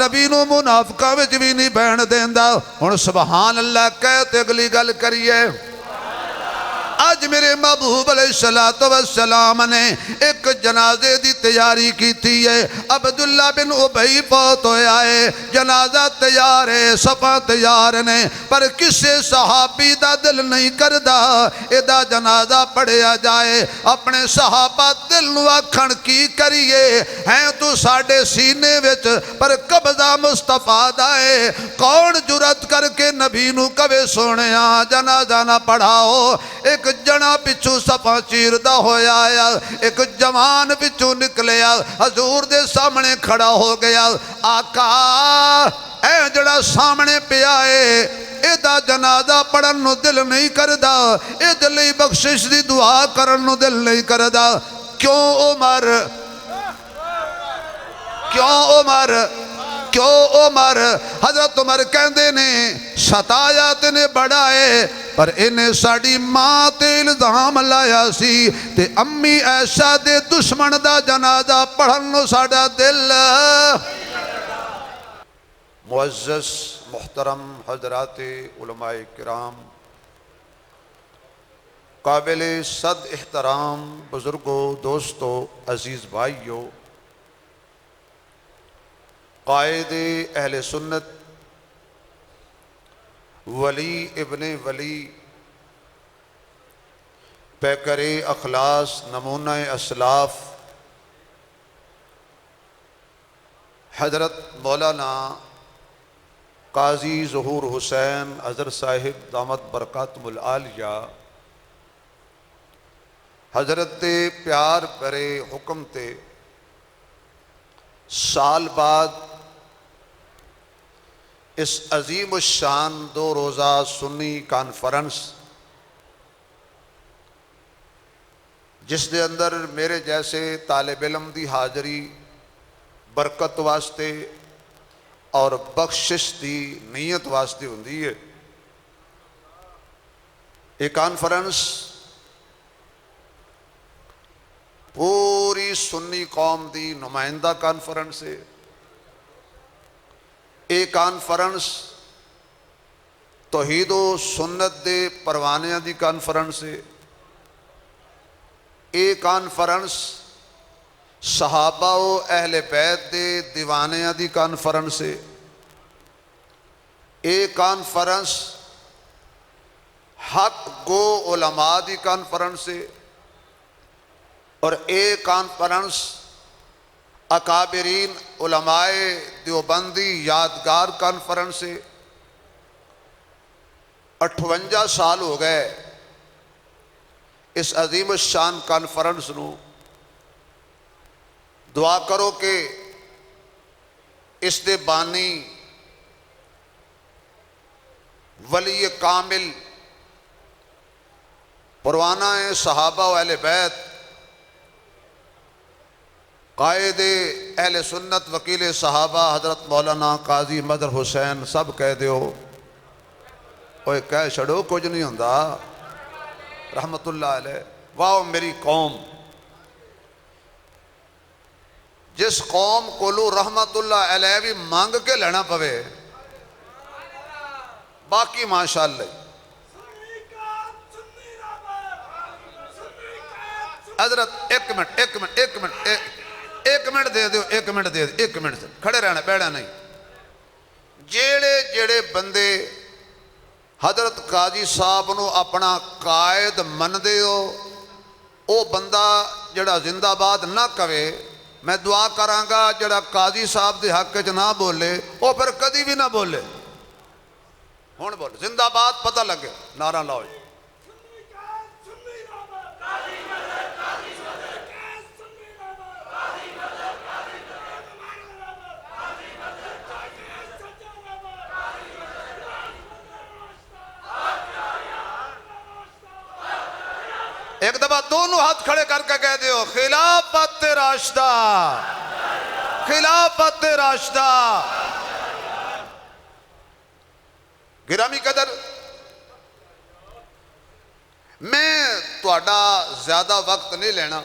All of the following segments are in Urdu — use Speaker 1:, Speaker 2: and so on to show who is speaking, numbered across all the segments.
Speaker 1: نبی نو منافقاں وچ بھی نہیں بہن دیندا ہن سبحان اللہ کہہ تے اگلی گل کریے آج میرے محبوب علیہ السلام نے ایک جنازے دی تیاری کی تھی ہے عبداللہ بن ابی فوت ہویا ہے جنازہ تیار ہے صفا تیار نے پر کسے صحابی دا دل نہیں کردہ ایدہ جنازہ پڑھیا جائے اپنے صحابہ دل نو آکھن کی کریے ہیں تو ساڑھے سینے وچ پر قبضہ مصطفیٰ دائے کون جرت کر کے نبی نو کبے سونے جنازہ نہ پڑھاؤ ایک جنا پچھو سپا چیردہ ہویا آیا ایک جوان پچھو نکلیا حضور دے سامنے کھڑا ہو گیا آقا اے جڑا سامنے پہ آئے ایدہ جنازہ پڑھن نو دل نہیں کردہ اید لئی بخشش دی دعا کرن نو دل نہیں کردہ کیوں عمر حضرت عمر کہندے نے ستایا تینے بڑھائے پر انہیں ساڑی ماں تے الزام لایا سی تے امی ایسا دے دشمن دا جنازہ پڑھنو ساڑا دل معزز محترم حضرات علماء کرام قابل صد احترام بزرگوں دوستوں عزیز بھائیوں قائد اہل سنت ولی ابن ولی پیکر اخلاص نمونہ اسلاف حضرت مولانا قاضی ظہور حسین اظہر صاحب دامت برکاتہم العالیہ حضرت پیار برے حکم تے سال بعد اس عظیم الشان دو روزہ سنی کانفرنس جس دے اندر میرے جیسے طالب علم دی حاضری برکت واسطے اور بخشش دی نیت واسطے ہوندی ہے ایک کانفرنس پوری سنی قوم دی نمائندہ کانفرنس ہے ایک کانفرنس توحید و سنت دے پروانیاں دی کانفرنس ہے ایک کانفرنس صحابہ و اہل بیت دے دیوانیاں دی کانفرنس ہے ایک کانفرنس حق گو علماء دی کانفرنس ہے اور ایک کانفرنس اکابرین علماء دیوبندی یادگار کانفرنس ہے 58 سال ہو گئے اس عظیم الشان کانفرنس نو دعا کرو کہ اس دے بانی ولی کامل پروانہ صحابہ و اہل بیت قائد اہل سنت وکیل صحابہ حضرت مولانا قاضی مظہر حسین سب کہہ دیو اوہ کہہ چھڑو کچھ نہیں ہوندہ رحمت اللہ علیہ واہ میری قوم جس قوم کو لو رحمت اللہ علیہ بھی مانگ کے لینا پوے باقی ماشاءاللہ حضرت ایک منٹ دے دیو ایک منٹ سے کھڑے رہنا بیڑا نہیں جیڑے بندے حضرت قاضی صاحب نو اپنا قائد من دے ہو او بندہ جڑا زندہ باد نہ کوے میں دعا کرانگا جڑا قاضی صاحب دے حق چ نہ بولے او پھر کدی بھی نہ بولے ہون بولے زندہ باد پتہ لگے نعرہ لاؤ ایک دفعہ دونوں ہاتھ کھڑے کر کے کہہ دیو خلافت راشدہ خلافت راشدہ گرامی قدر میں تہاڈا زیادہ وقت نہیں لینا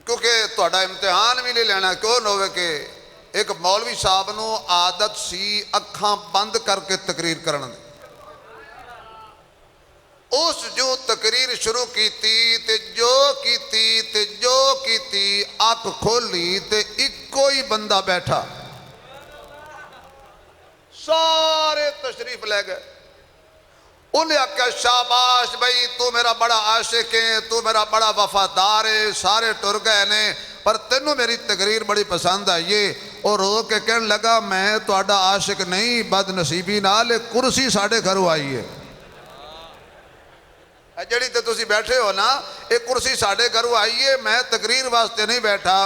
Speaker 1: کیونکہ تہاڈا امتحان بھی نہیں لینا کیوں نہ ہوئے کہ ایک مولوی صاحب نو عادت سی اکھاں بند کر کے تقریر کرن دی اس جو تقریر شروع کیتی تے جو کیتی اکھ کھولی تے اکو ہی بندہ بیٹھا سارے تشریف لے گئے انہیں آکھا شاباش بھائی تو میرا بڑا عاشق ہے تو میرا بڑا وفادار ہے سارے ٹر گئے نے پر تینوں میری تقریر بڑی پسند آئی اور رو کے کہنے لگا میں تہاڈا عاشق نہیں بد نصیبی نال کرسی ساڑھے گھروں آئی ہے جڑی تے تسی بیٹھے ہو نا ایک کرسی ساڑھے گھروں آئی ہے میں تقریر واسطے نہیں بیٹھا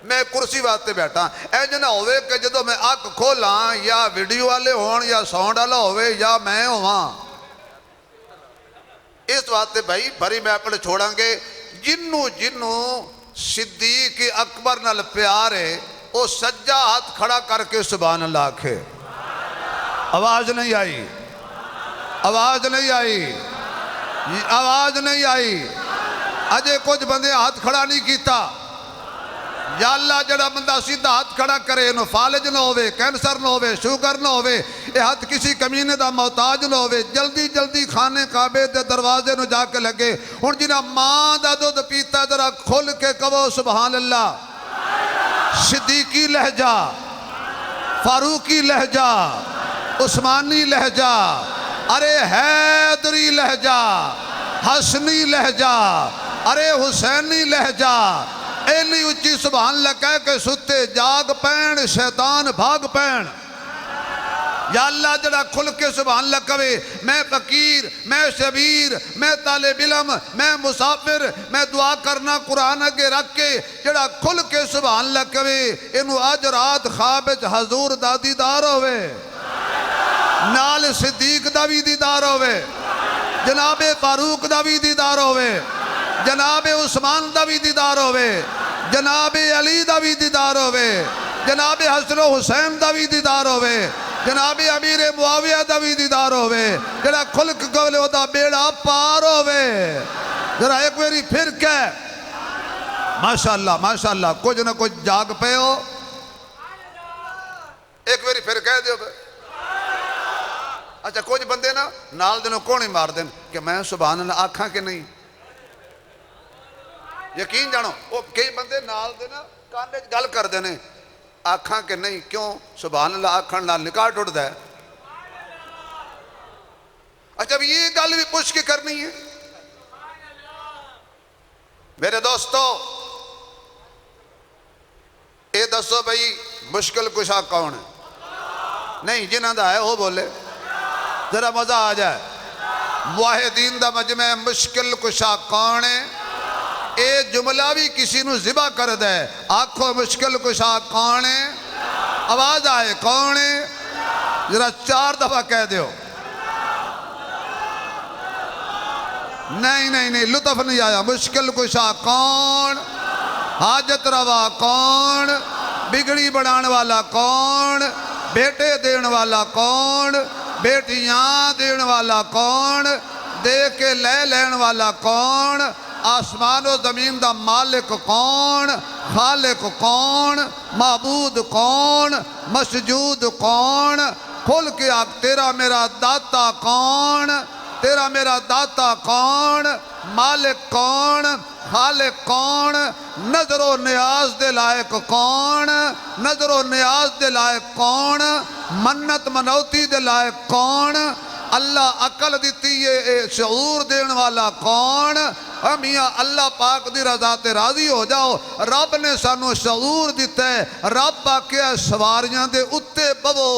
Speaker 1: میں کرسی واسطے بیٹھا اے جنہ ہوئے کہ جدو میں اکھ کھولاں یا ویڈیو والے ہون یا ساؤنڈ والا ہوئے یا میں ہواں اس واسطے بھائی بھری میں اپنے چھوڑاں گے جنوں صدیق اکبر نال پیار ہے وہ سجا ہاتھ کھڑا کر کے سبحان اللہ آکھے آواز نہیں آئی آواز نہیں آئی اجے کچھ بندے ہاتھ کھڑا نہیں کیتا یا اللہ جڑا بندہ سیدھا ہاتھ کھڑا کرے انہوں فالج نہ ہوئے کینسر نہ ہوئے شوگر نہ ہوئے یہ ہاتھ کسی کمینے دا محتاج نہ ہوئے جلدی خانے کعبے دے دروازے نو جا کے لگے ہن جنہ ماں دا دودھ پیتا ذرا کھل کے کہو سبحان اللہ صدیقی لہجہ فاروقی لہجہ عثمانی لہجہ ارے حیدری لہجہ حسنی لہجہ ارے حسینی لہجہ ایلی اچھی سبحان اللہ کہہ کے ستے جاگ پین شیطان بھاگ پین یا اللہ جڑا کھل کے سبحان اللہ کہے میں فقیر میں شبیر میں طالب علم میں مسافر میں دعا کرنا قرآن اگے رکھ کے جڑا کھل کے سبحان اللہ کہے انہوں آج رات خوابج حضور دا دیدار ہوئے نال صدیق دا بھی دیدار ہوئے جناب فاروق دا بھی دیدار ہوئے جناب عثمان دا بھی دیدار ہوئے جناب علی دا بھی دیدار ہوئے جناب حسن و حسین دا بھی دیدار ہوئے جناب امیر معاویہ دا بھی دیدار ہوئے جڑا کھلک گولے ہو دا بیڑا پار ہوئے ذرا ایک میری پھر کہے ماشاءاللہ کچھ نہ کچھ جاگ پہ ہو ایک میری پھر کہہ دیو پہ اچھا کچھ بندے نا نال دنوں کونی مار دیں کہ میں سبحان اللہ آکھاں کے نہیں یقین جانو وہ کئی بندے نال دینا کانے گل کر دینے آکھاں کے نہیں کیوں سبحان اللہ آکھان نال نکاح ٹوٹ دے اچھا اب یہ گل بھی پوچھ کے کرنی ہے میرے دوستو اے دسو بھئی مشکل کشا کون ہے نہیں جنہ دا ہے وہ بولے ذرا مزہ آ جائے موحدین دا مجمع مشکل کشا کون ہے اے جملہ بھی کسی نو ذبح کر دے آنکھوں مشکل کشا کون ہے آواز آئے کون ہے ذرا 4 دفعہ کہہ دیو نہیں لطف نہیں آیا مشکل کشا کون حاجت روا کون بگڑی بڑھان والا کون بیٹے دین والا کون بیٹیاں دین والا کون دے کے لے لین والا کون آسمان و زمین دا مالک کون خالق کون معبود کون مسجود کون کھل کے آگ تیرا میرا داتا کون تیرا میرا داتا کون مالک کون خالق کون نظر و نیاز دے لائق کون نظر و نیاز دے لائق کون منت منوتی دے لائق کون اللہ عقل دیتی ہے شعور دین والا کون میاں اللہ پاک دی رضا تے راضی ہو جاؤ رب نے سانو شعور دیتا ہے رب آکے سواریاں دے اتے بو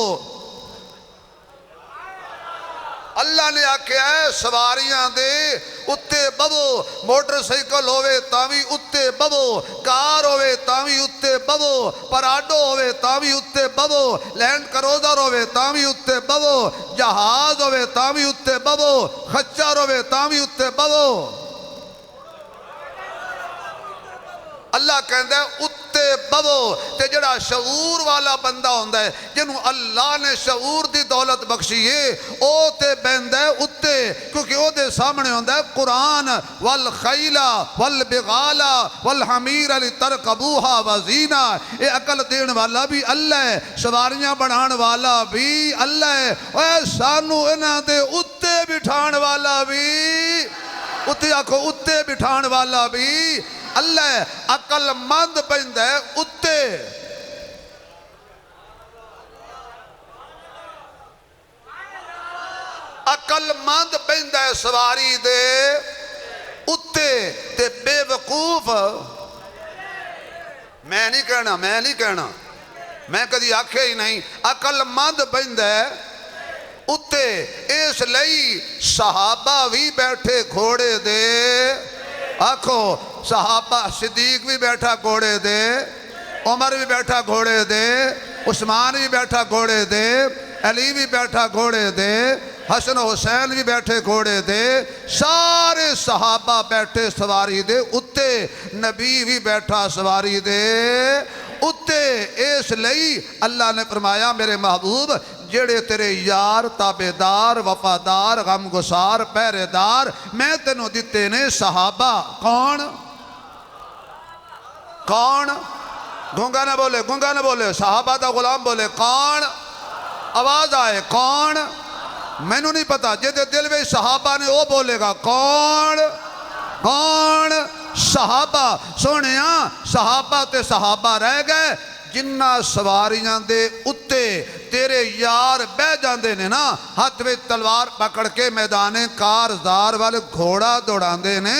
Speaker 1: اللہ نے آکھے ہے سواریاں دے اتے ببو موٹر سائیکل ہوئے تاوی اتے ببو کار ہوئے تاوی اتے ببو پراڈو ہوئے تاوی اتے ببو لینڈ کروزر ہوئے تاوی اتے ببو جہاز ہوئے تاوی اتے ببو خچر ہوئے تاوی اتے ببو اللہ کہندہ ہے اتے ببو تے جڑا شعور والا بندہ ہوندہ ہے جنہوں اللہ نے شعور دی دولت بخشیے او تے بہندہ ہے اتے کیونکہ او دے سامنے ہوندہ ہے قرآن والخیل والبغال والحمیر لترکبوہا وزینہ اے عقل دین والا بھی اللہ ہے سواریاں بڑھان والا بھی اللہ ہے اے سانو انہاں دے اتے بٹھان والا بھی اتے آکھو اتے بٹھان والا بھی اللہ ہے عقل مند بہندہ ہے اتے عقل مند بہندہ ہے سواری دے اتے تے بے وقوف میں نہیں کہنا میں کدی آکھے ہی نہیں عقل مند بہندہ ہے اتے اس لئی صحابہ بھی بیٹھے گھوڑے دے آکھو صحابہ صدیق بھی بیٹھا گھوڑے دے عمر بھی بیٹھا گھوڑے دے عثمان بھی بیٹھا گھوڑے دے علی بھی بیٹھا گھوڑے دے حسن و حسین بھی بیٹھے گھوڑے دے سارے صحابہ بیٹھے سواری دے اتے نبی بھی بیٹھا سواری دے اتے اس لئی اللہ نے فرمایا میرے محبوب جڑے تیرے یار تابعدار وفادار غمگسار پہرے دار میں تینوں دیتے نے صحابہ کون گونگا نہ بولے صحابہ دا غلام بولے کون آواز آئے کون میں نو نہیں پتا جیدے دل میں صحابہ نے وہ بولے گا کون صحابہ سونیاں صحابہ تے صحابہ رہ گئے جنہ سواریاں دے اتے تیرے یار بہ جاندے نے نا ہاتھ میں تلوار پکڑ کے میدان کارزار والے گھوڑا دوڑاندے نے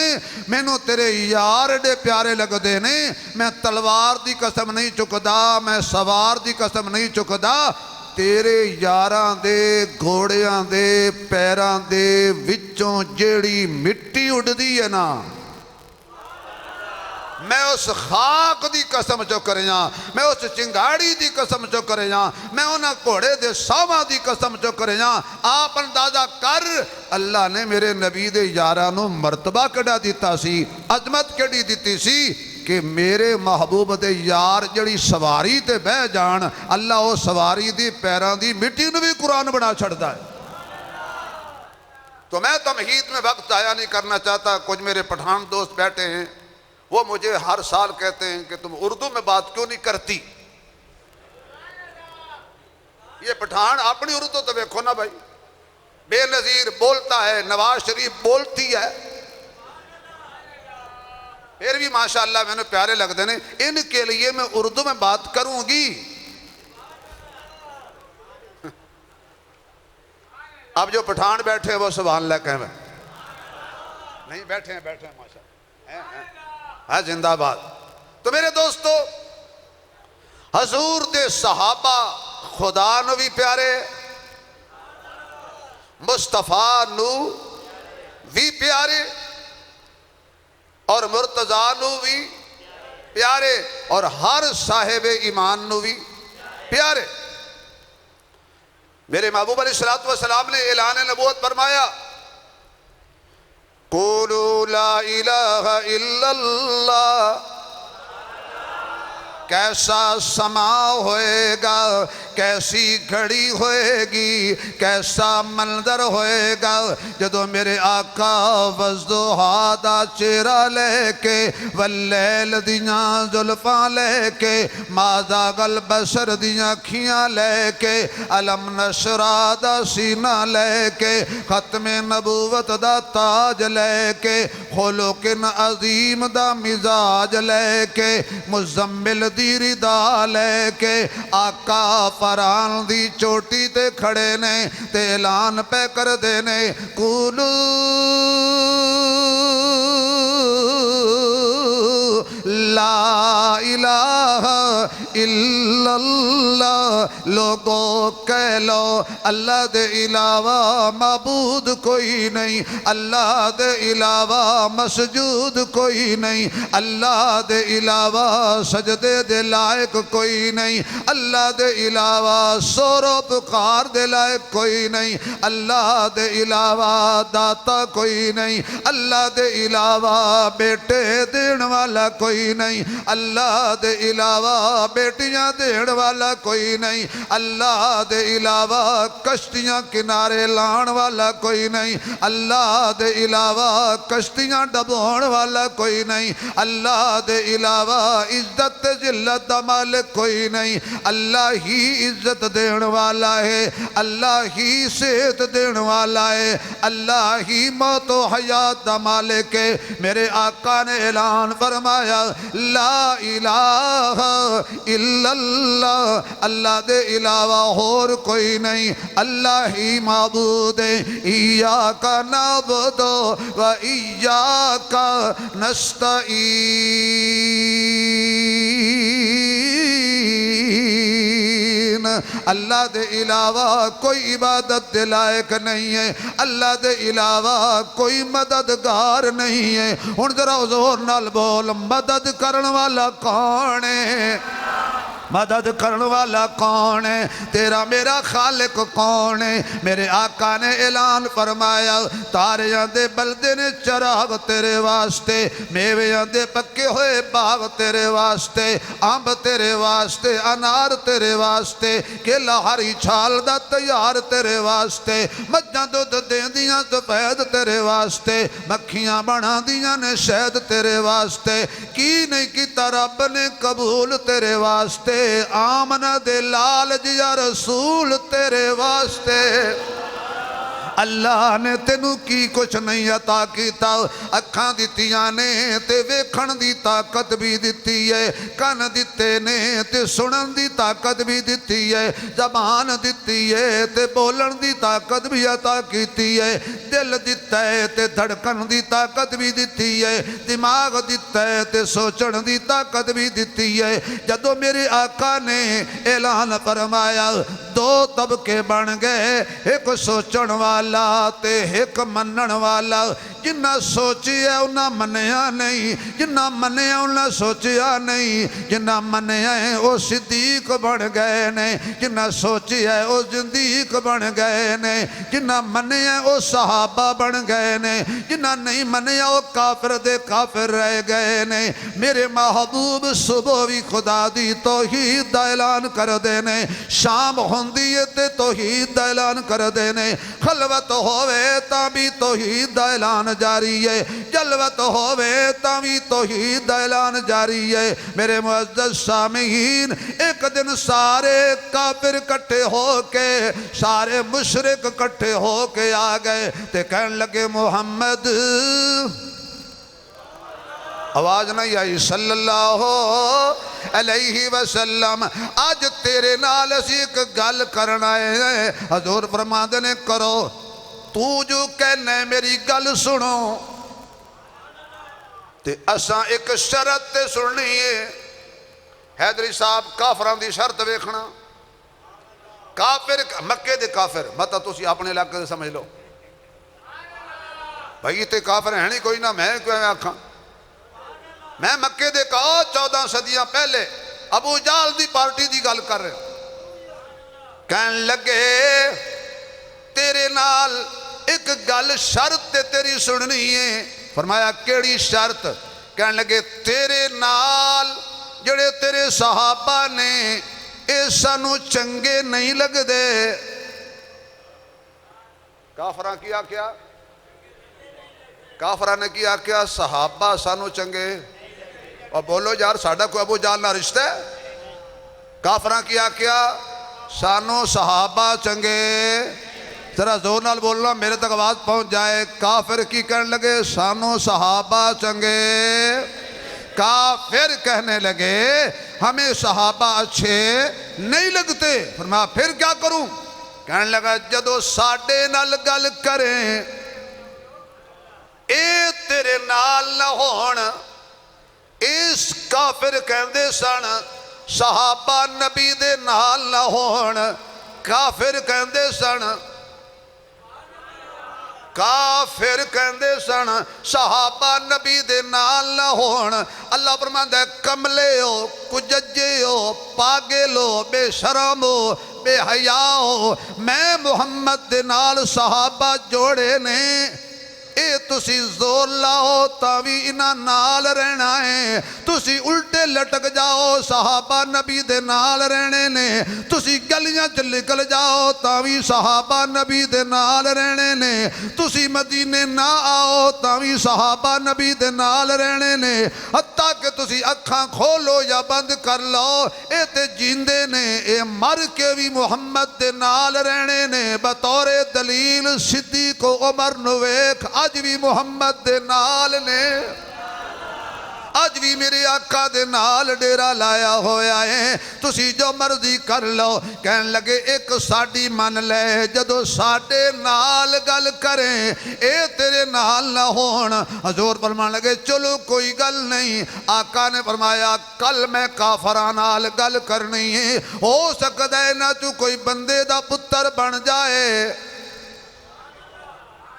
Speaker 1: میں نو تیرے یار دے پیارے لگ دے نے میں تلوار دی قسم نہیں چکدا میں سوار دی قسم نہیں چکدا تیرے یاراں دے گھوڑیاں دے پیراں دے وچوں جیڑی مٹی اڑ دی ہے نا میں اس خاک دی قسم چو کریاں میں اس چنگاڑی دی قسم چو کریاں میں انہاں گھوڑے دے ساواں دی قسم چو کریاں آپ اندازہ کر اللہ نے میرے نبی دے یارانوں مرتبہ کڑا دیتا سی عظمت کڑی دیتی سی کہ میرے محبوب دے یار جڑی سواری تے بہ جان اللہ وہ سواری دی پیران دی مٹی نو بھی قرآن بنا چھڑتا ہے تو میں تمہید میں وقت ضائع نہیں کرنا چاہتا کچھ میرے پٹھان دوست بیٹھے ہیں وہ مجھے ہر سال کہتے ہیں کہ تم اردو میں بات کیوں نہیں کرتی یہ پٹھان اپنی اردو تو دیکھو نا بھائی بے نظیر بولتا ہے نواز شریف بولتی ہے پھر بھی ماشاءاللہ میں نے پیارے لگ دینے ان کے لیے میں اردو میں بات کروں گی اب جو پٹھان بیٹھے ہیں وہ سبحان اللہ کہیں نہیں بیٹھے ہیں ماشاءاللہ زندہ باد تو میرے دوستو حضور دے صحابہ خدا نو بھی پیارے مصطفیٰ نو بھی پیارے اور مرتضیٰ نو بھی پیارے اور ہر صاحب ایمان نو بھی پیارے میرے محبوب علیہ السلام نے اعلان نبوت فرمایا قولوا لا الہ الا اللہ کیسا سما ہوئے گا کیسی گھڑی ہوئے گی کیسا منظر ہوئے گا جدو میرے آقا وضحیٰ دا چہرہ لے کے واللیل دیاں زلفاں لے کے ما زاغ البصر دیاں کھیاں لے کے علم نشرہ دا سینہ لے کے ختم نبوت دا تاج لے کے خلق عظیم دا مزاج لے کے مزمل دی ردا لے کے آقا فران دی چوٹی تے کھڑے نے تے اعلان پہ کر دینے قولو لا الہ الا اللہ لوگوں کہہ لو اللہ دے علاوہ معبود کوئی نہیں اللہ دے علاوہ مسجود کوئی نہیں اللہ دے علاوہ سجدے دے لائق کوئی نہیں اللہ دے علاوہ سور و پکار دے لائق کوئی نہیں اللہ دے علاوہ داتا کوئی نہیں اللہ دے علاوہ بیٹے دین والا کوئی نہیں اللہ دے علاوہ بیٹیاں دین والا کوئی نہیں، اللہ دے علاوہ کشتیاں کنارے لان والا کوئی نہیں، اللہ دے علاوہ کشتیاں ڈبون والا کوئی نہیں، اللہ دے علاوہ عزت ذلت دا مالک کوئی نہیں، اللہ ہی عزت دین والا ہے، اللہ ہی صحت دین والا ہے، اللہ ہی موت و حیات دا مالک ہے۔ میرے آقا نے اعلان فرمایا لا الہ الا اللہ، اللہ دے علاوہ اور کوئی نہیں، اللہ ہی معبود ہے۔ ایاک نعبد و ایاک نستعین، اللہ دے علاوہ کوئی عبادت دے لائق نہیں ہے، اللہ دے علاوہ کوئی مددگار نہیں ہے۔ ہن ذرا زور نال بول مدد کرن والا کون ہے؟ مدد کرن والا کون ہے؟ تیرا میرا خالق کون ہے؟ میرے آقا نے اعلان فرمایا تاریاں دے بلدے نے چراغ تیرے واسطے، میویاں دے پکے ہوئے باغ تیرے واسطے، آمب تیرے واسطے، انار تیرے واسطے، کیلا ہری چھال دا تیار تیرے واسطے، مجھاں دودھ دیندیاں سفید تیرے واسطے، مکھیاں بنا دیاں نے شہد تیرے واسطے، کی نہیں کیتا رب نے قبول تیرے واسطے، آمنہ دے لال جیا رسول تیرے واسطے۔ اللہ نے تینوں کی کچھ نہیں عطا کیتا، اکھاں دتیاں نے تے ویکھن دی طاقت بھی دتی ہے، کن دتے نے تے سنن دی طاقت بھی دتی ہے، زبان دتی ہے تے بولن دی طاقت بھی عطا کیتی ہے، دل دتا ہے تے دھڑکن دی طاقت بھی دتی ہے، دماغ دتا ہے تے سوچن دی طاقت بھی دتی ہے۔ جدو میرے آقا نے اعلان فرمایا دو طبقے بن گئے، ایک سوچن والا تے ایک منن والا، جنہ سوچیا انہاں منیا نہیں، جنہ منیا انہاں سوچیا نہیں، جنہ منیا ہے وہ صدیق بن گئے نے، جنہ سوچیا ہے وہ زندیق بن گئے نے، جنہ منیا ہے وہ صحابہ بن گئے نے، جنہ نہیں منیا وہ کافر دے کافر رہ گئے نے۔ میرے محبوب صبح بھی خدا دی توحید دا اعلان کر دینے، شام ہوندی تے توحید دا اعلان کر دینے، خلوت ہوئے تا بھی توحید دا اعلان جاری ہے، جلوت ہوئے تا بھی توحید دا اعلان جاری ہے۔ میرے معزز سامعین، ایک دن سارے کافر کٹھے ہو کے، سارے مشرک کٹھے ہو کے آ گئے تے کہنے لگے محمد، آواز نہیں آئی، صلی اللہ علیہ وسلم، آج تیرے نال اسی ایک گل کرنا ہے۔ حضور فرماندے نے کرو، تو جو کہنے میری گل سنو، تے اساں ایک شرط تے سننی ہے۔ حیدری صاحب کافران دی شرط ویکھنا، کافر مکے دے کافر، مطلب تسی اپنے علاقے سے سمجھ لو بھائی تے کافر ہیں نہیں کوئی نہ، میں کیوں میں آکھاں، میں مکے دے کہا 14 صدیاں پہلے ابو جال دی پارٹی دی گل کر رہے کہن لگے تیرے نال ایک گل شرط تے تیری سننی ہے۔ فرمایا کیڑی شرط؟ کہن لگے تیرے نال جڑے تیرے صحابہ نے اے سانو چنگے نہیں لگ دے۔ کافران کیا کیا؟ کافران نے کیا کیا؟ صحابہ سانو چنگے، اور بولو یار ساڑھا کوئی ابو جال نہ رشتہ ہے؟ کافران کیا کیا؟ سانو صحابہ چنگے، ذرا زور نال بولنا میرے تک آواز پہنچ جائے۔ کافر کی کہنے لگے سانو صحابہ چنگے، کافر کہنے لگے ہمیں صحابہ اچھے نہیں لگتے۔ فرمایا پھر کیا کروں؟ کہنے لگا جدو ساڑھے نال گل کریں اے تیرے نال نہ ہون، اس کافر کہندے سن صحابہ نبی دے نال نہ ہون، کافر کہندے سن، کافر کہندے سن صحابہ نبی دے نال نہ ہون۔ اللہ فرماندا ہے کملے ہو، کججے ہو، پاگل ہو، بے شرم ہو، بے حیا ہو، میں محمد دے نال صحابہ جوڑے نے اے تسی زور لاؤ تاوی انہاں نال رہنا ہے، تسی الٹے لٹک جاؤ صحابہ نبی دے نال رہنے نے، تسی گلیاں چ نکل جاؤ تاوی صحابہ نبی دے نال رہنے نے، تسی مدینے نہ آؤ تاوی صحابہ نبی دے نال رہنے نے، حتیٰ کہ تسی اکھاں کھولو یا بند کر لو اے تے جیندے نے، اے مر کے بھی محمد دے نال رہنے نے، بطور دلیل صدیق و عمر نویکھ اج بھی محمد دے نال نے، اج بھی میرے آقا دے نال ڈیرا لایا ہویا ہے، تسی جو مرضی کر لو۔ کہن لگے ایک ساڑی من لے جدو ساڑے نال گل کریں اے تیرے نال نہ ہون۔ حضور فرمان لگے چلو کوئی گل نہیں، آقا نے فرمایا کل میں کافران نال گل کرنی ہے، ہو سکتا ہے نہ تو کوئی بندے دا پتر بن جائے۔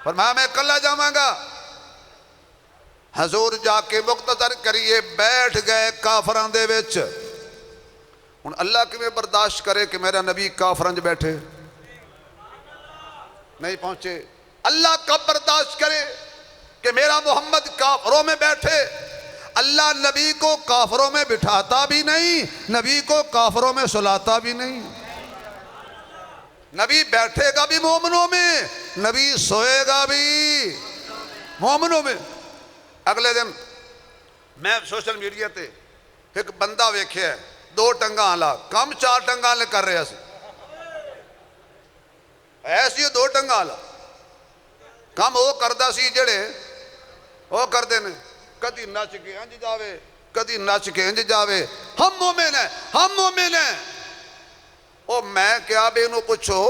Speaker 1: فرمایا میں کلہ جاواں گا۔ حضور جا کے مختصر کریے بیٹھ گئے کافران دے وچ۔ ان اللہ کی میں برداشت کرے کہ میرا نبی کافران جو بیٹھے نہیں پہنچے، اللہ کب برداشت کرے کہ میرا محمد کافروں میں بیٹھے؟ اللہ نبی کو کافروں میں بٹھاتا بھی نہیں، نبی کو کافروں میں سلاتا بھی نہیں۔ نبی بیٹھے گا بھی مومنوں میں، نبی سوئے گا بھی مومنوں میں۔ اگلے دن میں سوشل میڈیا تے ایک بندہ ویکھیا ہے، 2 ٹنگاں آلا کم 4 ٹنگاں لے کر رہے ایسی 2 ٹنگاں آلا کم وہ کردہ سی جڑے وہ کردے نے کدی نچ کے انج جاوے کدی نچ کے انج جاوے۔ ہم مومن ہیں، ہم مومن ہیں۔ او میں کیا بے انہوں پوچھو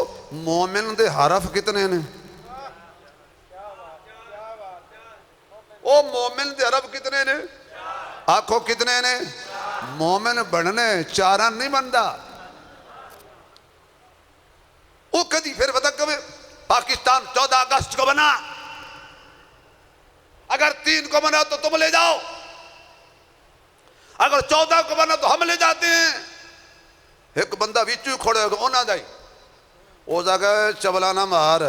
Speaker 1: مومن دے حرف کتنے نے؟ او مومن دے حرف کتنے نے؟ آنکھوں کتنے نے؟ مومن بڑھنے 4 نہیں بندہ۔ او کدی پھر بتا کبھی پاکستان 14 اگست کو بنا، اگر 3 کو بنا تو تم لے جاؤ، اگر 14 کو بنا تو ہم لے جاتے ہیں۔ ایک بندہ ویچو کھوڑے ہوگا اونا جائی او جاگا چبلانا مار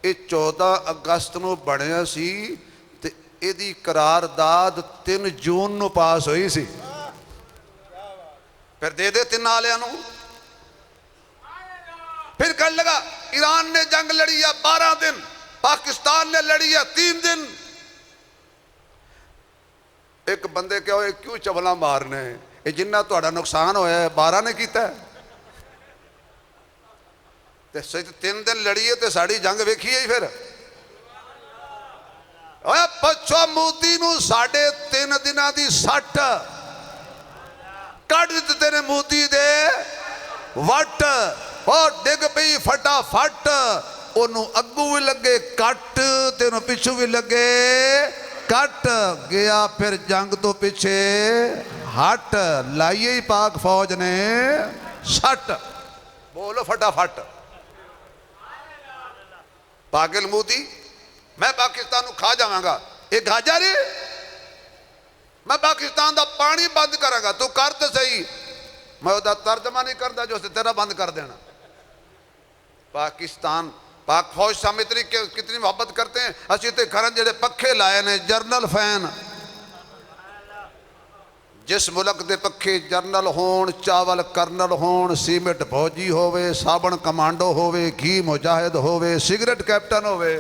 Speaker 1: اے 14 اگست نو بڑھیا سی تے اے دی قرارداد 3 جون نو پاس ہوئی سی، پھر دے 3 آلیاں نو۔ پھر کہنے لگا ایران نے جنگ لڑی ہے 12 دن، پاکستان نے لڑی ہے 3 دن۔ ایک بندے کیا ہوئے کیوں چبلا مارنے اے جنہ توڑا نقصان ہویا ہے 12 نے کیتا ہے تے 3 دن لڑی ہے تے ساڑی جنگ ویکھی ہے پھر پچھو موتی نو 3.5 دنہ دی سٹ کٹ دیتے تیرے موتی دے وٹ اور ڈگ پئی پھٹا پھٹ، انہوں اگو بھی لگے کٹ تینوں پچھو بھی لگے کٹ گیا، پھر جنگ تو پیچھے ہٹ لائیے ہی پاک فوج نے سٹ، بولو پھٹا پھٹ۔ پاگل موتی میں پاکستان کھا جاؤں گا، ایک گھاجا رہے میں پاکستان دا پانی بند کروں گا، تو کرتے صحیح میں دا ترجمہ نہیں کرتا جو سے تیرا بند کر دینا۔ پاکستان پاک فوج سامتری کتنی محبت کرتے ہیں، اسی تے گھرن جڑے پکھے لائے نے جرنل فین، جس ملک دے پکھے جرنل ہون، چاول کرنل ہون، سیمٹ فوجی ہوئے، صابن کمانڈو ہوئے، گھی مجاہد ہوئے، سگریٹ کیپٹن ہوئے۔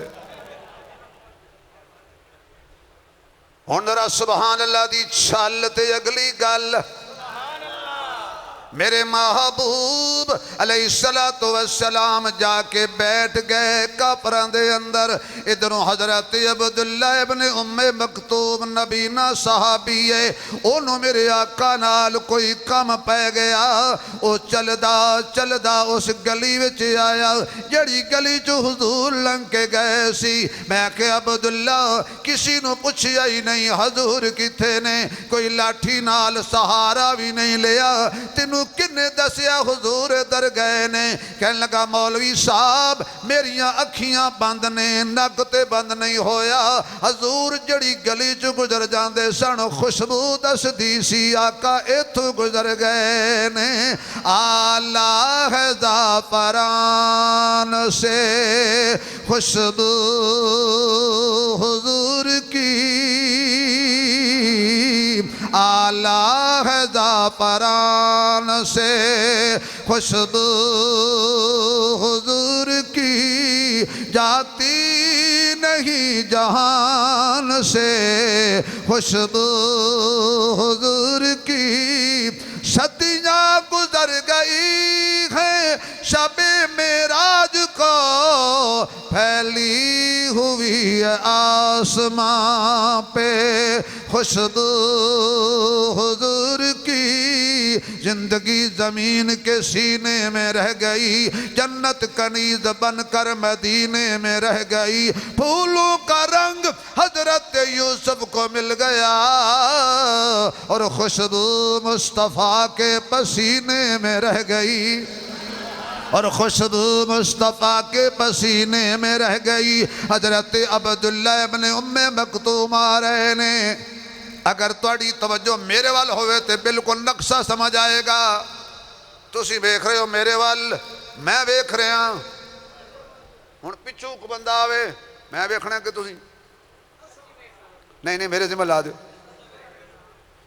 Speaker 1: ہن ذرا سبحان اللہ دی چھالتے اگلی گل، میرے محبوب علیہ السلام جا کے بیٹھ گئے کافران دے اندر۔ ادھروں حضرت عبداللہ ابن ام مکتوم نبینا صحابی ہے، انہوں میرے آقا نال کوئی کم پہ گیا، او چلدا اس گلی وچ آیا جڑی گلی جو حضور لنگ کے گئے سی۔ میں کہ عبداللہ کسی نو پوچھیا ہی نہیں حضور کتھے نے، کوئی لاٹھی نال سہارا بھی نہیں لیا، تینوں کنے دسیا حضور در گئے نے؟ کہنے لگا مولوی صاحب میریاں اکھیاں بند نے، نگتے بند نہیں ہویا، حضور جڑی گلی جو گزر جاندے سن خوشبو دس دی سی، آقا ایتھو گزر گئے نے، آلہ ہے زعفران سے خوشبو حضور کی آلہ ہے زعفران سے، خوشبو حضور کی جاتی نہیں جہان سے، خوشبو حضور کی صدیاں گزر گئی ہیں شب معراج کو، پھیلی ہوئی ہے آسمان پہ خوشبو حضور کی، زندگی زمین کے سینے میں رہ گئی، جنت کنیز بن کر مدینے میں رہ گئی، پھولوں کا رنگ حضرت یوسف کو مل گیا، اور خوشبو مصطفیٰ کے پسینے میں رہ گئی، اور خوشبو مصطفیٰ کے پسینے میں رہ گئی۔ حضرت عبداللہ ابن ام مکتوم آ رہے نے، اگر تھوڑی توجہ میرے وال ہوئے تو بالکل نقشہ سمجھ آئے گا۔ تسی ویکھ رہے ہو میرے وال، میں ویکھ رہے ہاں، ہن پچھو کو بندہ آوے میں ویکھنا کہ تسی نہیں میرے ذمہ لا دو،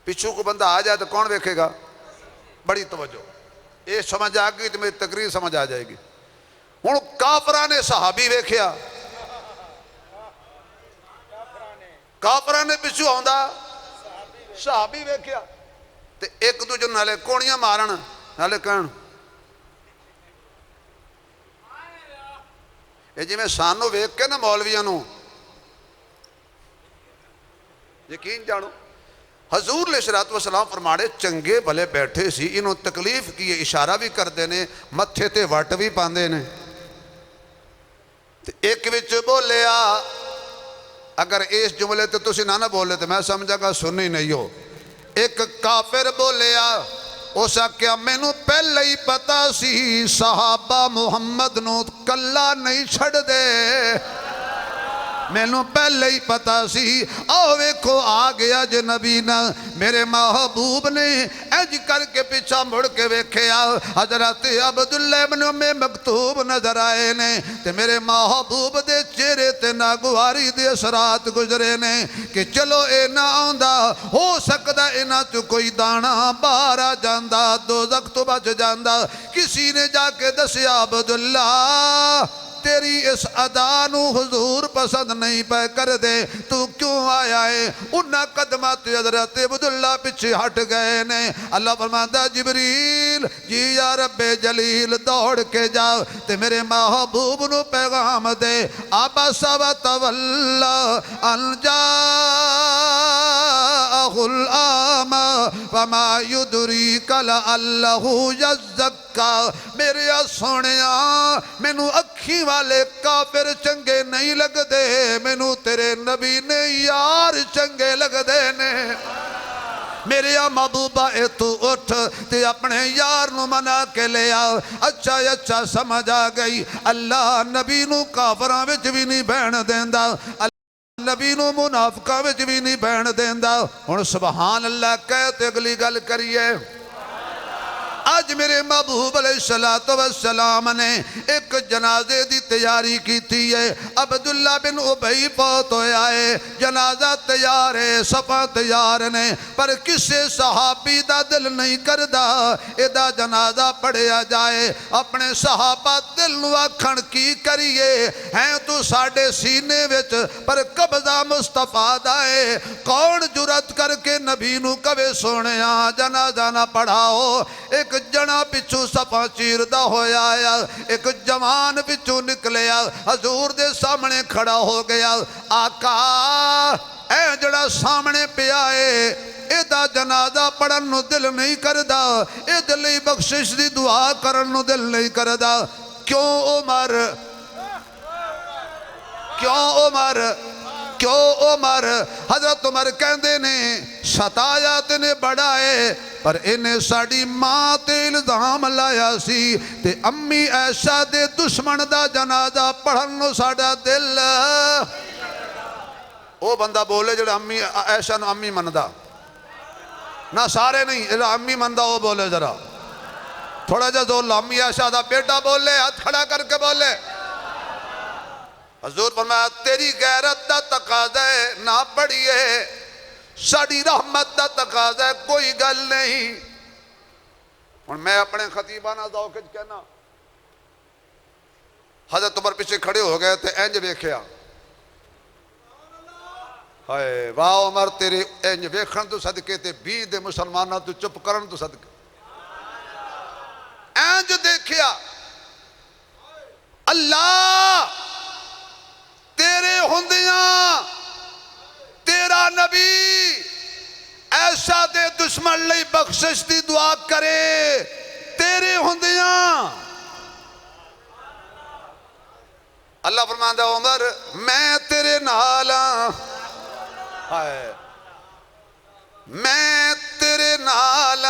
Speaker 1: پچھو کو بندہ آ جائے تو کون ویکھے گا؟ بڑی توجہ، یہ سمجھ آ گئی تو میری تقریر سمجھ آ جائے گی۔ ہن کافراں نے صحابی ویکھیا، کافراں نے پچھو آوندا صحابی ویکھیا، تے ایک دوجے نالے کونیاں مارن نالے کہن اے جی میں سانو ویکھ کے نا مولویاں نو یقین جانو، حضور علیہ الصلوۃ والسلام فرمانے چنگے بھلے بیٹھے سی، انہوں تکلیف کی اشارہ بھی کر دینے، متھے تے وٹ بھی پاندے نے، تے ایک وچ بولیا، اگر اس جملے تے تسی نہ بولے تو میں سمجھا گا سنی نہیں ہو۔ ایک کافر بولیا، اسا کیا میں نو پہلے ہی پتا سی صحابہ محمد نو کلا نہیں چھڑ دے، میں نو پہلے ہی پتا سی۔ آؤ ویکھو آ گیا جے نبی نا، میرے محبوب نے اج کر کے پیچھا مڑ کے ویکھیا، حضرت عبداللہ ابن ام مکتوم نظر آئے نے، تے میرے محبوب دے چہرے تے ناگواری دے اثرات گزرے نے کہ چلو اے نہ آندا، ہو سکدا انہاں تو کوئی دانا باہر آ جاندا، دوزخ تو بچ جاندا۔ کسی نے جا کے دسیا عبداللہ تیری اس ادانو حضور پسند نہیں پہ کر دے، تو کیوں آیا ہے؟ انہاں قدمات حضرت عبداللہ پیچھے ہٹ گئے نے۔ اللہ فرماتا جبریل جی یا رب جلیل دوڑ کے جاؤ تے میرے محبوب نو پیغام دے، عبس و تولی ان جاءہ الأعمى وما يدريك لعلہ یزکا۔ میرے سونیا مینو اکھی والے کافر چنگے نہیں لگ دے، مینو تیرے نبی نے یار چنگے لگ دے نے۔ میرے محبوبہ اے تو اٹھ تے اپنے یار نو منا کے لے آؤ۔ اچھا سمجھ آ گئی، اللہ نبی نو کافراں وچ بھی نہیں بہن دیندا، نبی نو منافقاں وچ بھی نہیں بہن دیندا۔ ہن سبحان اللہ کہہ تے اگلی گل کریے۔ آج میرے محبوب علیہ السلام نے ایک جنازے دی تیاری کی تھی ہے، عبداللہ بن ابی فوت ہویا ہے، جنازہ تیار ہے، صفا تیار نے، پر کسے صحابی دا دل نہیں کردہ ادا جنازہ پڑھیا جائے۔ اپنے صحابہ دل نو آکھن کی کریے ہیں تو ساڑھے سینے وچ، پر قبضہ مصطفیٰ دائے، کون جرت کر کے نبی نو کبے سونے جنازہ نہ پڑھاؤ۔ ایک جنا پچھو صفا چیردہ ہویا آیا، ایک جوان پچھو نکلیا، حضور دے سامنے کھڑا ہو گیا۔ آقا اے جڑا سامنے پہ آئے، ایدہ جنازہ پڑھن نو دل نہیں کردہ، اے دلی بخشش دی دعا کرن نو دل نہیں کردہ۔ کیوں عمر حضرت عمر کہندے نے ستایا تینے بڑھائے، پر انہیں ساڑی ماں تے الزام لایا سی، تے امی عائشہ دے دشمن دا جنازہ پڑھن نو ساڑا دل۔ او بندہ بولے جڑا امی عائشہ نو امی مندہ، نہ سارے نہیں، جڑا امی مندہ وہ بولے ذرا تھوڑا جا زور، امی عائشہ دا بیٹا بولے، ہاتھ کھڑا کر کے بولے۔ حضور فرمایا تیری غیرت دا تقاضا ہے نہ پڑھیے، ساڑی رحمت دا تقاضا ہے کوئی گل نہیں۔ اور میں اپنے خطیبانہ ذوق وچ کہنا، حضرت عمر پیچھے کھڑے ہو گئے تھے، انج ویکھیا، ہائے واہ عمر تیرے انج ویکھن تو صدقے تے 20 دے مسلماناں تو چپ کرن تو صدقے، انج دیکھیا اللہ تیرے ہوندیاں تیرا نبی ایسا دے دشمن لئی بخشش دی دعا کرے، تیرے ہوندیاں اللہ فرماندہ عمر میں تیرے نال ہاں، میں تیرے نال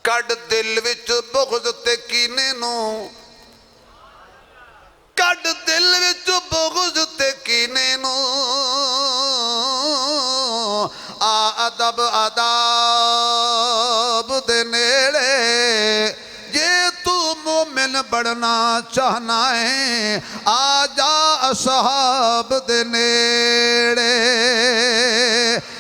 Speaker 1: کڈ دل وچ بغض تے کینے نو، کڈ دل وچ بغض تے کینے نو، ادب آداب دے نیڑے، جے تو مومن بڑھنا چاہنا ہے آ جا اصحاب دے نیڑے،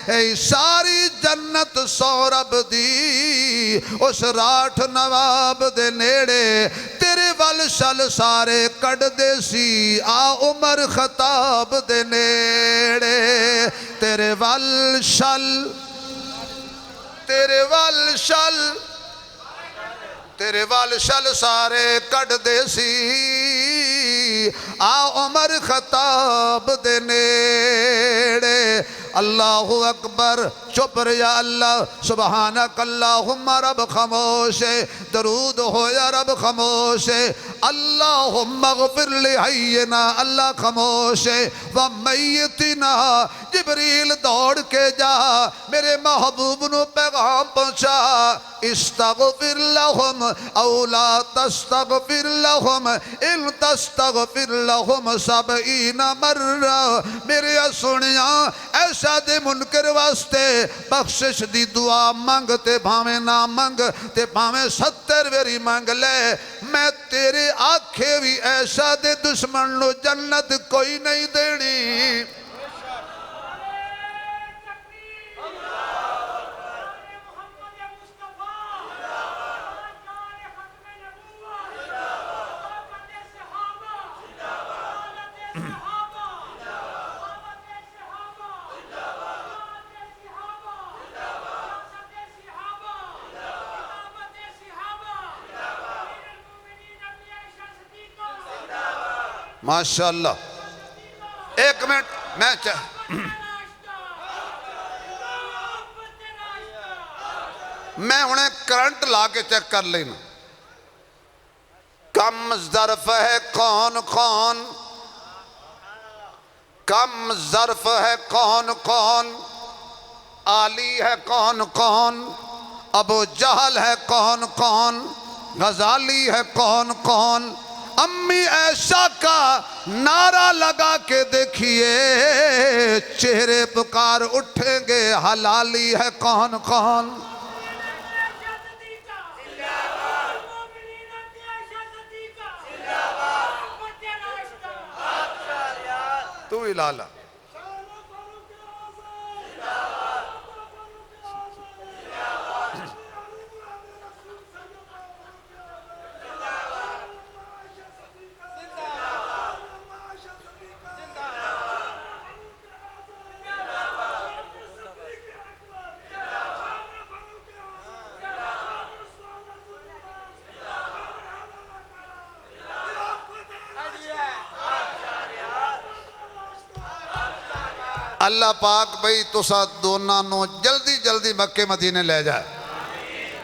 Speaker 1: اے ساری جنت سورب دی اس راٹھ نواب دے نیڑے، تیرے ول شل سارے کڈ دے سی آ عمر خطاب دے نیڑے، تیرے ول شل، تیرے ول شل، تیرے وال شل سارے کڈ دے سی آ عمر خطاب دے نیڑے۔ اللہ اکبر، چپر یا اللہ، سبحانک اللہم رب خاموش ہے، درود ہو یا رب خاموش ہے، اللہم اغفر لحینا اللہ خاموش ہے، ومیتنا جبریل دوڑ کے جا میرے محبوب نو پیغام پہنچا، استغفر لہم او لا تستغفر لہم ان تستغفر لہم 70 مرہ، میرے سنیاں ایسا دے منکر واسطے بخشش دی دعا منگ تے بھاویں نہ منگ تے بھاویں 70 ویری منگ لے، میں تیرے آنکھیں بھی ایسا دے دشمن نو جنت کوئی نہیں دینی۔ ماشاءاللہ، ایک منٹ میں انہیں کرنٹ لا کے چیک کر لینا، کم ظرف ہے کون کون، کم ظرف ہے کون کون، عالی ہے کون کون، ابو جہل ہے کون کون، غزالی ہے کون کون، امی عائشہ کا نعرہ لگا کے دیکھئے چہرے پکار اٹھیں گے، حلالی ہے کون کون۔ تو ہی لالا اللہ پاک بھئی تو ساتھ دونانوں جلدی جلدی مکہ مدینے لے جائے،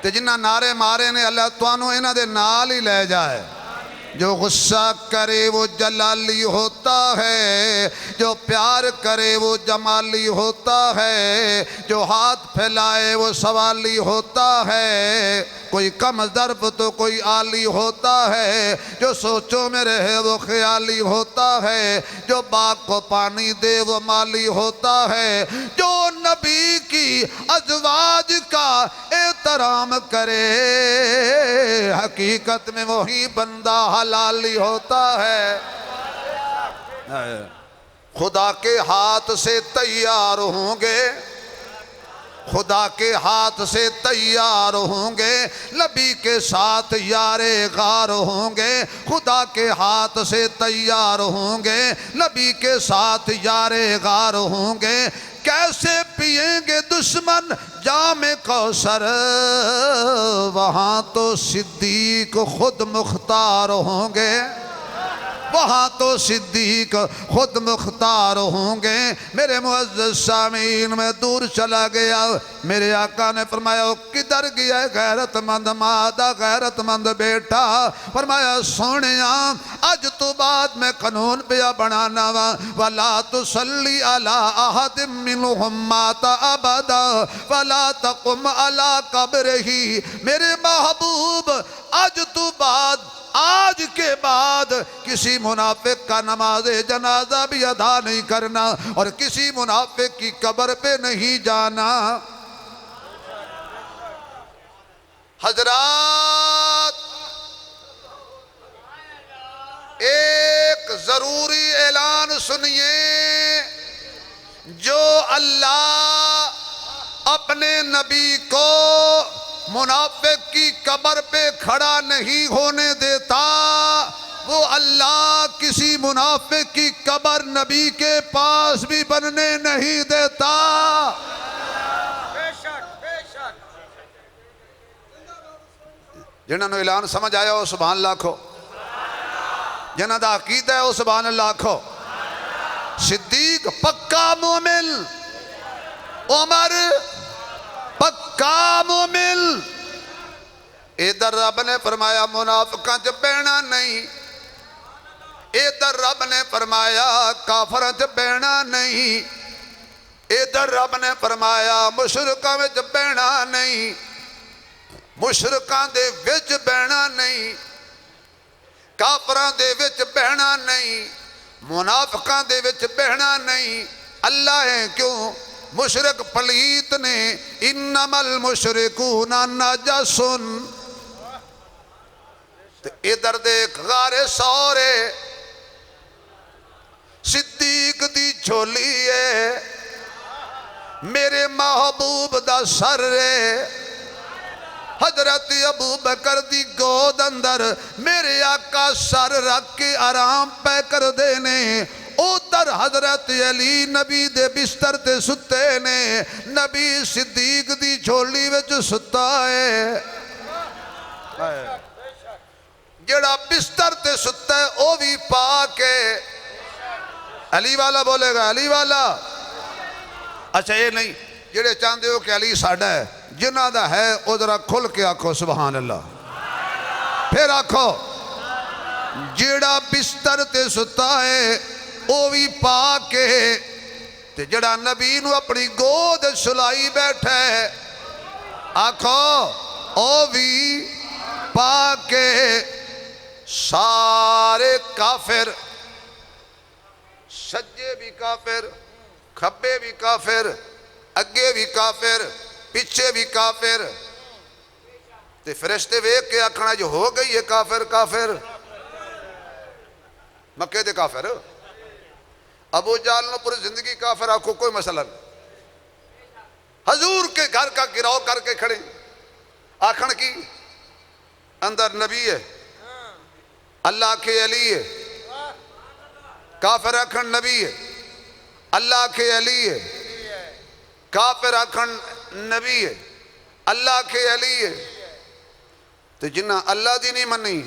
Speaker 1: تے جنہ نعرے مارے نے اللہ توانوں انہ دے نال ہی لے جائے۔ جو غصہ کرے وہ جلالی ہوتا ہے، جو پیار کرے وہ جمالی ہوتا ہے، جو ہاتھ پھیلائے وہ سوالی ہوتا ہے، کوئی کم ظرف تو کوئی عالی ہوتا ہے، جو سوچوں میں رہے وہ خیالی ہوتا ہے، جو باغ کو پانی دے وہ مالی ہوتا ہے، جو نبی کی ازواج کا احترام کرے حقیقت میں وہی بندہ حلالی ہوتا ہے۔ خدا کے ہاتھ سے تیار ہوں گے، خدا کے ہاتھ سے تیار ہوں گے، نبی کے ساتھ یار غار ہوں گے، خدا کے ہاتھ سے تیار ہوں گے، نبی کے ساتھ یار غار ہوں گے۔ کیسے پئیں گے دشمن جام کوثر، وہاں تو صدیق خود مختار ہوں گے، وہاں تو صدیق خود مختار ہوں گے۔ میرے معزز سامعین، میں دور چلا گیا، میرے آقا نے فرمایا کدھر گیا غیرت مند مادہ، غیرت مند بیٹا؟ فرمایا سونیاں اج تو بعد میں قانون پہ بنانا وا، وَلَا تُصَلِّ عَلَىٰ أَحَدٍ مِّنْهُمْ مَاتَ أَبَدًا وَلَا تَقُمْ عَلَىٰ قَبْرِهِ۔ میرے محبوب اج تو بعد، آج کے بعد کسی منافق کا نماز جنازہ بھی ادا نہیں کرنا اور کسی منافق کی قبر پہ نہیں جانا۔ حضرات ایک ضروری اعلان سنیے، جو اللہ اپنے نبی کو منافق کی قبر پہ کھڑا نہیں ہونے دیتا، وہ اللہ کسی منافق کی قبر نبی کے پاس بھی بننے نہیں دیتا۔ جنہوں نے اعلان سمجھ آیا ہو سبحان اللہ کھو، جنہوں دا عقیدہ ہے ہو سبحان اللہ کھو۔ صدیق پکا مومن، عمر پکا مومن۔ ادھر رب نے فرمایا منافقاں چ بہنا نہیں، ادھر رب نے فرمایا کافراں چ بہنا نہیں، ادھر رب نے فرمایا مشرکاں وچ بہنا نہیں، مشرکاں دے وچ بہنا نہیں، کافراں دے وچ بہنا نہیں، منافقاں دے وچ بہنا نہیں۔ اللہ ہے کیوں؟ مشرک پلیت نے انما المشرکون نجس، تو ادھر دیکھ غار سورے صدیق دی جھولی ہے، میرے محبوب دا سر ہے، حضرت ابو بکر دی گود اندر میرے آقا سر رکھ کے آرام پہ کر دینے، ادھر حضرت علی نبی دے بستر تے ستے نے، نبی صدیق دی جھولی وچ ستا ہے۔ جڑا بستر تے ستا ہے او بھی پاک ہے۔ علی والا بولے گا علی والا؟ اچھا یہ نہیں جڑے چاندے ہو کہ علی ساڑھا ہے، جنہ دا ہے ادھر کھل کے آکھو سبحان اللہ، پھر آکھو جڑا بستر تے ستا ہے او بھی پاک ہے، تے جڑا نبی نو اپنی گود سلائی بیٹھا ہے آکھو او بھی پاک ہے۔ سارے کافر، سجے بھی کافر، کھبے بھی کافر، اگے بھی کافر، پیچھے بھی کافر، تے فرشتے ویکھ کے آکھنا جو ہو گئی ہے کافر کافر، مکے دے کافر، ابو جہل نے پوری زندگی کافر آکھو کوئی مسئلہ نہیں، حضور کے گھر کا گراؤ کر کے کھڑے آکھن کی اندر نبی ہے، اللہ کے علی ہے، کافر آکھن نبی ہے، اللہ کے علی ہے، کافر آکھن نبی ہے، اللہ کے علی ہے، تو جنہ اللہ دی نہیں منی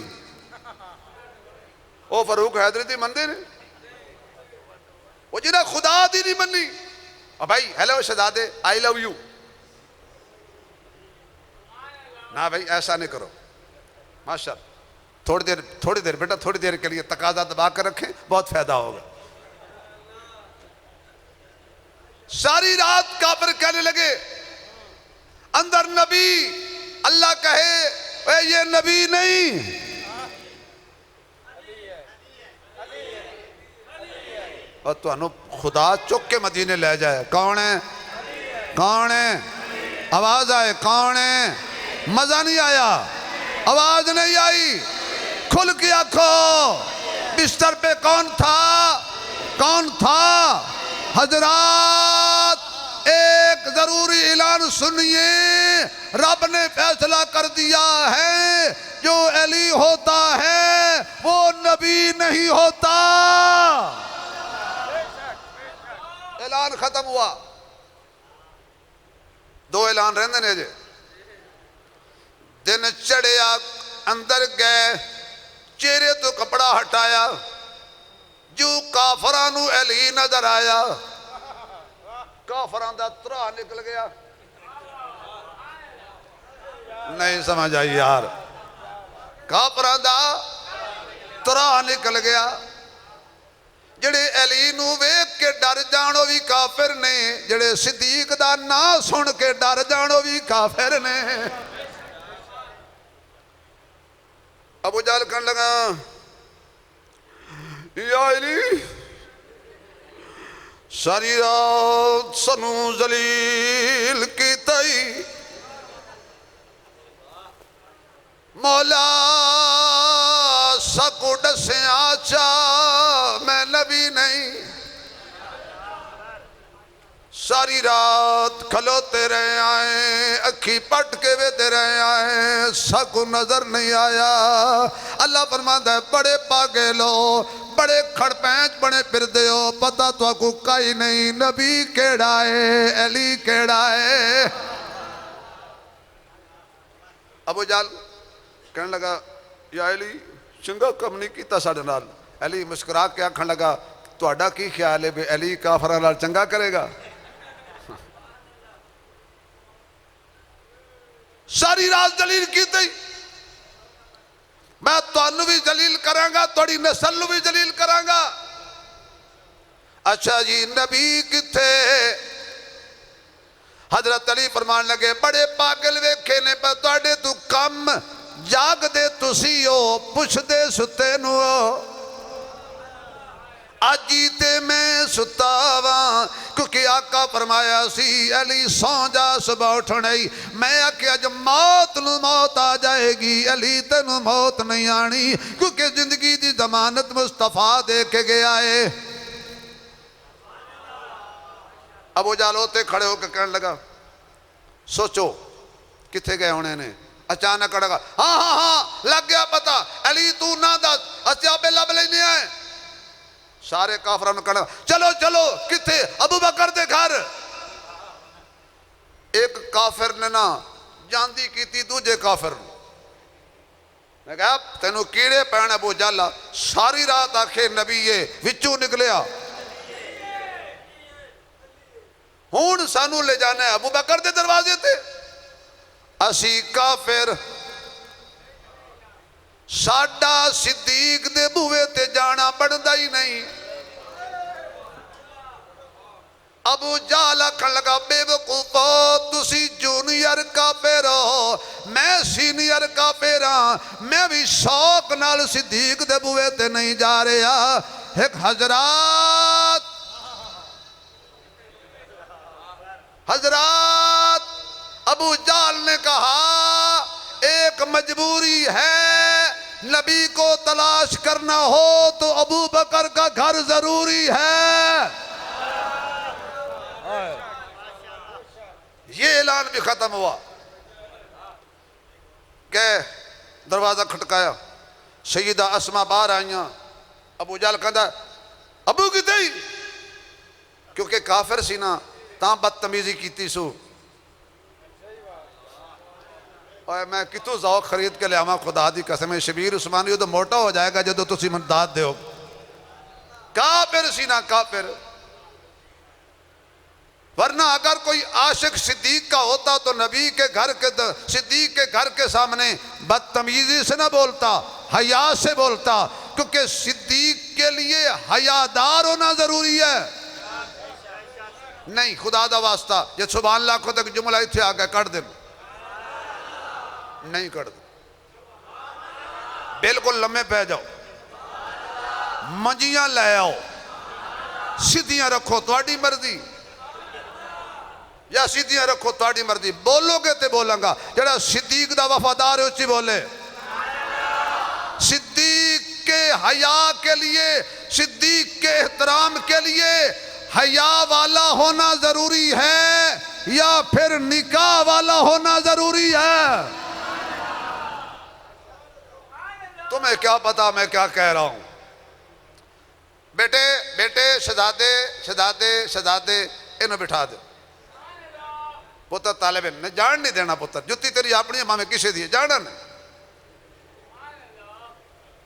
Speaker 1: وہ فاروق حیدری دی مندے نے، وہ جنہ خدا دی نہیں منی، اور بھائی ہیلو شہزادے آئی لو یو، نہ بھائی ایسا نہیں کرو، ماشاءاللہ تھوڑی دیر بیٹا تھوڑی دیر کے لیے تقاضا دبا کر رکھیں، بہت فائدہ ہوگا۔ ساری رات کافر کہنے لگے اندر نبی، اللہ کہے اے یہ نبی نہیں، اور تو انو خدا چک کے مدینے لے جائے، کون ہے؟ کون ہے؟ آواز آئے کون ہے؟ مزہ نہیں آیا، آواز نہیں آئی، کھل کے آنکھو، بستر پہ کون تھا؟ کون تھا؟ حضرات ایک ضروری اعلان سنیے، رب نے فیصلہ کر دیا ہے جو علی ہوتا ہے وہ نبی نہیں ہوتا۔ اعلان ختم ہوا، دو اعلان رہندے نے جے۔ دن چڑھیا، اندر گئے، چہرے تو کپڑا ہٹایا، جو کافرانو علی نظر آیا، کافران دا ترا نکل گیا۔ نہیں سمجھ آئی یار، کافران دا ترا نکل گیا۔ جڑے علی نو ویکھ کے ڈر جانو بھی کافر نے، جڑے صدیق دا نا سن کے ڈر جانو بھی کافر نے۔ ابو جہل کہنے لگا یا علی ساری رات سنو ذلیل کی تئی، مولا سکو ڈسیں آچا میں نبی نہیں، ساری رات کھلوتے رہے آئیں، اکھی پٹ کے ویتے رہے آئیں، سکو نظر نہیں آیا۔ اللہ فرماتا ہے بڑے پاگے لو، بڑے کھڑ پینچ بڑے پردے ہو، پتہ تو آکو کئی نہیں، نبی کیڑا ہے، علی کیڑا ہے۔ ابو جہل کہنے لگا یا علی چنگا کم نہیں کیتا ساڑھے نال۔ علی مسکرا کے آکھن لگا تہاڈا کی خیال ہے بے علی کافراں نال چنگا کرے گا؟ ساری رات جلیل کی تھی، میں تانوں بھی جلیل کراں گا، تھوڑی نسل نو بھی جلیل کراں گا۔ اچھا جی نبی کتھے؟ حضرت علی فرمان لگے بڑے پاگل ویکھے نے پر تواڈے تو کم، جاگ دے تسی ہو، پوچھ دے ستے نو ہو۔ آجی تے میں ستاواں، کیونکہ آقا فرمایا سی علی سو جا صبح اٹھنائی، میں آکے اج موت نو موت آ جائے گی، علی تینو موت نہیں آنی، کیونکہ زندگی دی ضمانت مصطفیٰ دے کے گیا ہے۔ ابو جہل ہوتے کھڑے ہو کے کہنے لگا سوچو کتھے گئے ہونے نے؟ اچانک کھڑا ہاں ہاں ہاں لگ گیا پتا، علی تو نہ دس، اسیابے لب لینے آئے۔ سارے کافران نے کہا چلو چلو کتھے؟ ابو بکر دے گھر۔ ایک کافر نے نا جاندی کی تھی دوجے کافر نے کہا تینو کیڑے پہن ابو جہل؟ ساری رات آکھے نبی یہ وچوں نکلیا، ہون سانو لے جانا ہے ابو بکر دے دروازے تے۔ اسی کافر ساڈا صدیق دے بوئے تے جانا بڑھدا ہی نہیں۔ ابو جہل آکھن لگا بے وقوفو تسی جونیئر کافر ہو، میں سینئر کافر ہاں، میں بھی شوق نال صدیق دے بوئے تے نہیں جا رہا۔ ایک حضرات ابو جہل نے کہا ایک مجبوری ہے، نبی کو تلاش کرنا ہو تو ابو بکر کا گھر ضروری ہے۔ یہ اعلان بھی ختم ہوا، گئے دروازہ کھٹکایا، سیدہ اسما باہر آئیاں۔ ابو جہل کہندا ابو کی تھی، کیونکہ کافر سی نا تاں بدتمیزی کیتی سو۔ اور میں کتوں ذوق خرید کے لے آواں خدا دی قسم، شبیر عثمانی یہ تو موٹا ہو جائے گا جدو تسی مدد دے ہو۔ کافر سی نا کافر، ورنہ اگر کوئی عاشق صدیق کا ہوتا تو نبی کے گھر کے صدیق کے گھر کے سامنے بدتمیزی سے نہ بولتا، حیا سے بولتا، کیونکہ صدیق کے لیے حیادار ہونا ضروری ہے۔ نہیں خدا دا واسطہ یہ سبحان اللہ کو تک جملہ ہی تھے آگے کٹ دیں، نہیں کٹ دیں، بالکل لمحے پہ جاؤ، منجیاں لے آؤ، سیدھیاں رکھو تواڈی مرضی، یا سیدھیاں رکھو تواڈی مرضی، بولو گے تے بولاں گا، جڑا صدیق دا وفادار ہے اسی بولے۔ صدیق کے حیا کے لیے، صدیق کے احترام کے لیے حیا والا ہونا ضروری ہے یا پھر نکاح والا ہونا ضروری ہے؟ تمہیں کیا پتا میں کیا کہہ رہا ہوں؟ بیٹے بیٹے، شہزادے انہوں بٹھا دے. پتر طالب علم نے جان نہیں دینا، پتر جتی تیری اپنی امام میں کسے دیے جانا نہیں.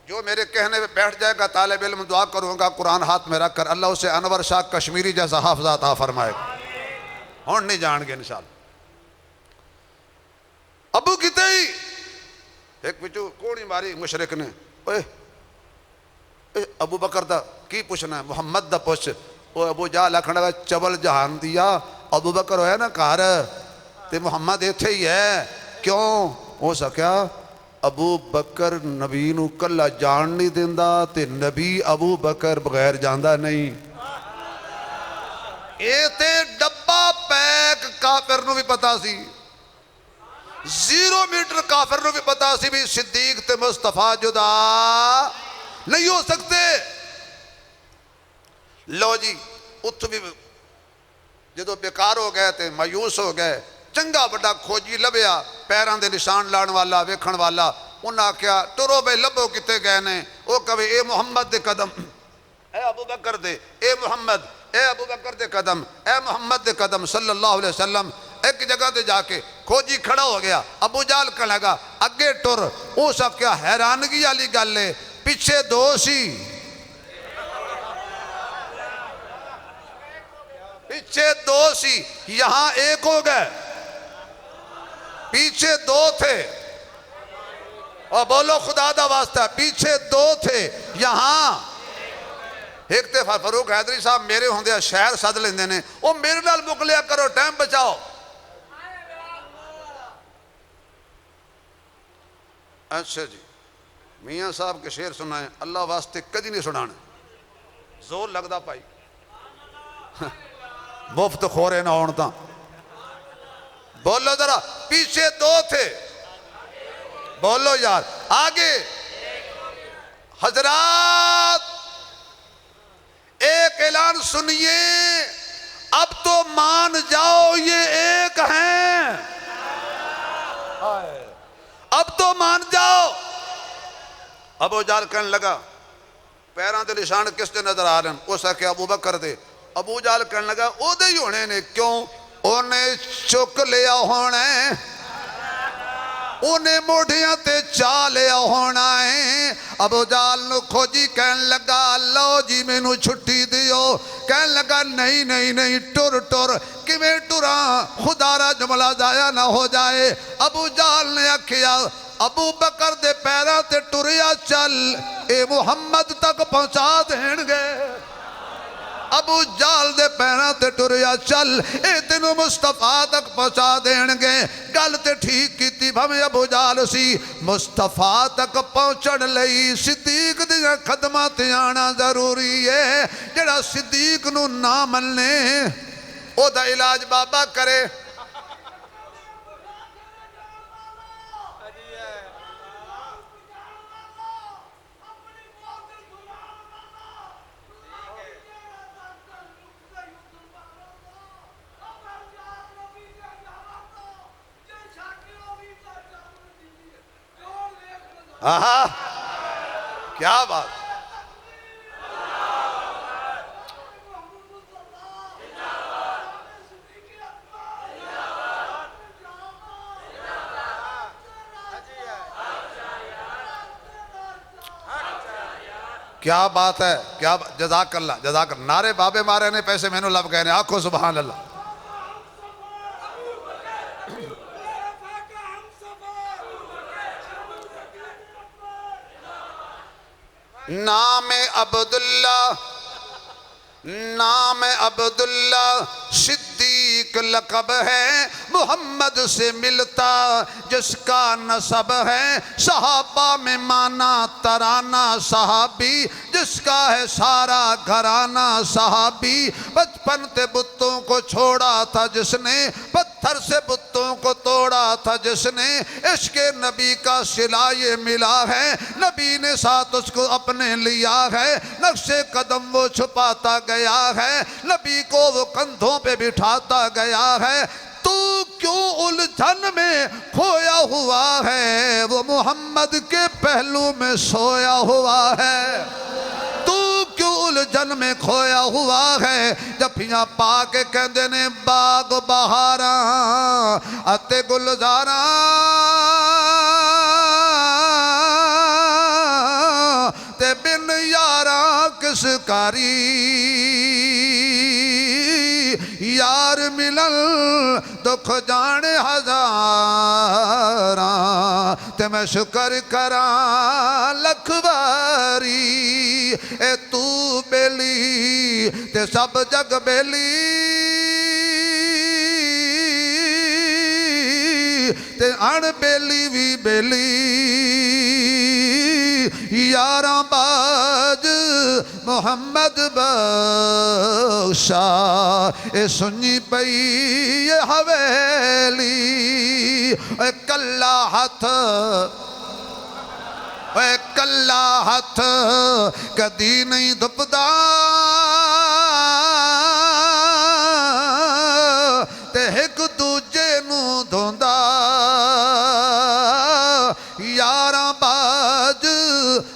Speaker 1: جو میرے کہنے پہ بیٹھ جائے گا طالب علم، دعا کروں گا قرآن ہاتھ میں رکھ کر اللہ اسے انور شاہ کشمیری جیسا حافظ عطا فرمائے گا. ہون نہیں جان گے انشاءاللہ. ابو کتے ہی ایک پچھو کوڑی ماری مشرک نے، اوے ابو بکر دا کی پوچھنا ہے؟ محمد دا پوچھ. وہ ابو جہل آکھنا لگا چبل جہان دیا، ابو بکر ہویا نا گھر تے محمد ایتھے ہی ہے. کیوں ہو سکیا؟ ابو بکر نبی نو کلا جان نہیں دیندا تے نبی ابو بکر بغیر جاندہ نہیں. اے تے ڈبا پیک کافر نو بھی پتا سی، 0 میٹر کافر نو بھی پتا سی بھی صدیق تے مصطفیٰ جدا نہیں ہو سکتے. لو جی اتھ بھی جدو بیکار ہو گئے تے مایوس ہو گئے، چنگا بڑا کھوجی لبیا پیران دے نشان لان والا ویکھن والا. انہاں کیا ٹرو بے لبو کتے گئے نے؟ وہ کہے اے محمد دے قدم، اے ابو بکر دے، اے محمد، اے ابو بکر دے قدم، اے محمد دے قدم صلی اللہ علیہ وسلم. ایک جگہ دے جا کے کھوجی کھڑا ہو گیا. ابو جہل کہنے لگا اگے ٹر. او سب کیا حیرانگی والی گل ہے، پیچھے 2 سی، پیچھے 2 سی، یہاں 1 ہو گئے. پیچھے 2 تھے، اور بولو خدا دا واسطہ، پیچھے 2 تھے یہاں ایک تے. فاروق حیدری صاحب میرے ہوندے شہر صد لیندے نے، او میرے نال مکلیا کرو ٹائم بچاؤ. اچھا جی میاں صاحب کے شعر سنائیں، اللہ واسطے کدی نہیں سنانے، زور لگدا پائی مفت خورے نہ ہونتا. بولو ذرا، پیچھے 2 تھے، بولو یار آگے. حضرات ایک اعلان سنیے، اب تو مان جاؤ یہ ایک ہیں، اب تو مان جاؤ. ابو جہل کہنے لگا پیران دے نشان کس دے نظر آ رہے ہیں؟ اس کہ ابو بکر دے. ابو جہل کہنے لگا او دے ہی ہونے نے. کیوں؟ انہیں چک لیا ہونے، انہیں موڑیاں تے چا لیا ہونا ہے. ابو جہل نو کھوجی کہنے لگا لو جی میں نو چھٹی دیو. کہنے لگا نہیں نہیں نہیں، ٹر ٹر. کیویں ٹراں؟ خدا را جملہ ضائع نہ ہو جائے. ابو جہل نے آکھیا ابو بکر دے پیرا تے ٹریا چل، اے محمد تک پہنچا دین گے. ابو جہل دے پیرا تے ٹریا چل، اے تینوں مصطفیٰ تک پہنچا دین گے. گل تے ٹھیک کیتی بھاویں ابو جہل سی. مصطفیٰ تک پہنچن لئی صدیق دیاں قدماں تے آنا ضروری ہے. جڑا صدیق نو نہ مننے او دا علاج بابا کرے. آہا کیا بات. کیا بات ہے، کیا جزاک اللہ جزاک اللہ. نعرے بابے مارے نے پیسے میں نو لب گئے نے. آنکھو سبحان اللہ. نام عبداللہ، نام عبداللہ صدیق لقب ہے. محمد سے ملتا جس کا نسب ہے صحابہ میں مانا ترانہ صحابی جس کا ہے سارا گھرانہ صحابی بچپن سے بتوں کو چھوڑا تھا جس نے پتھر سے بتوں کو توڑا تھا جس نے عشق نبی کا صلہ یہ ملا ہے نبی نے ساتھ اس کو اپنے لیا ہے نقش قدم وہ چھپاتا گیا ہے نبی کو وہ کندھوں پہ بٹھاتا گیا ہے تو کیوں الجھن میں کھویا ہوا ہے وہ محمد کے پہلو میں سویا ہوا ہے تو کیوں الجھن میں کھویا ہوا ہے جفیاں پا کے کہندے نے باغ بہاراں اتے گلزاراں تے بن یاراں کس کاری یار ملن دکھ جانے ہزاراں تے میں شکر کراں لکھ باری اے تو بیلی تے سب جگ بیلی تے اڑ بیلی وی بیلی یاراں باج محمد بخشا اے سنی پئی یہ حویلی اے کلا ہاتھ اے کلا ہاتھ کدی نہیں دھپدا تے ایک دوجے نو دھوندا یاراں باج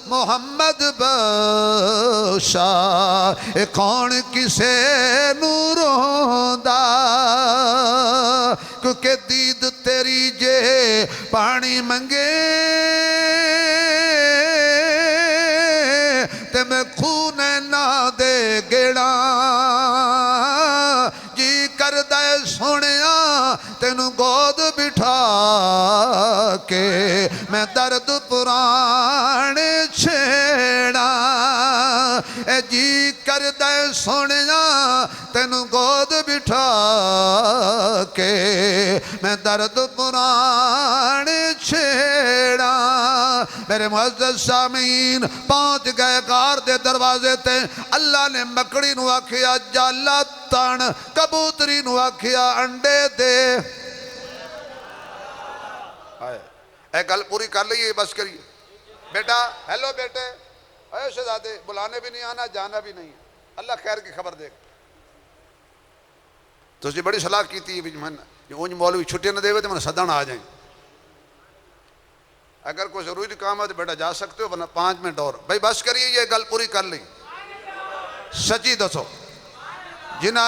Speaker 1: محمد بخشا اے کون کسے نو روندا کیونکہ دید تیری جے پانی منگے تے میں خون نہ دے گیڑا جی کردہ سونیا تینو گود بٹھا کے میں درد پرانے چھیڑا اے جی کردہ سونیا تینو گود بٹھا کے میں درد پرانے چھیڑا میرے معزز سامعین پہنچ گئے غار دے دروازے تے اللہ نے مکڑی نو آکھیا جالا تن کبوتری نو آکھیا انڈے دے اے گل پوری کر لئیے بس کریے بیٹا ہیلو بیٹے اے شہزادے بلانے بھی نہیں آنا جانا بھی نہیں اللہ خیر کی خبر دے تو اس نے بڑی صلاح کی تھی اونج مولوی چھٹی نہ دے ہوئے تو میں صدان آ جائیں اگر کوئی ضروری کام ہے تو بیٹا جا سکتے ہو ورنہ 5 منٹ اور بھائی بس کریے یہ گل پوری کر لیں سچی دسو جنہ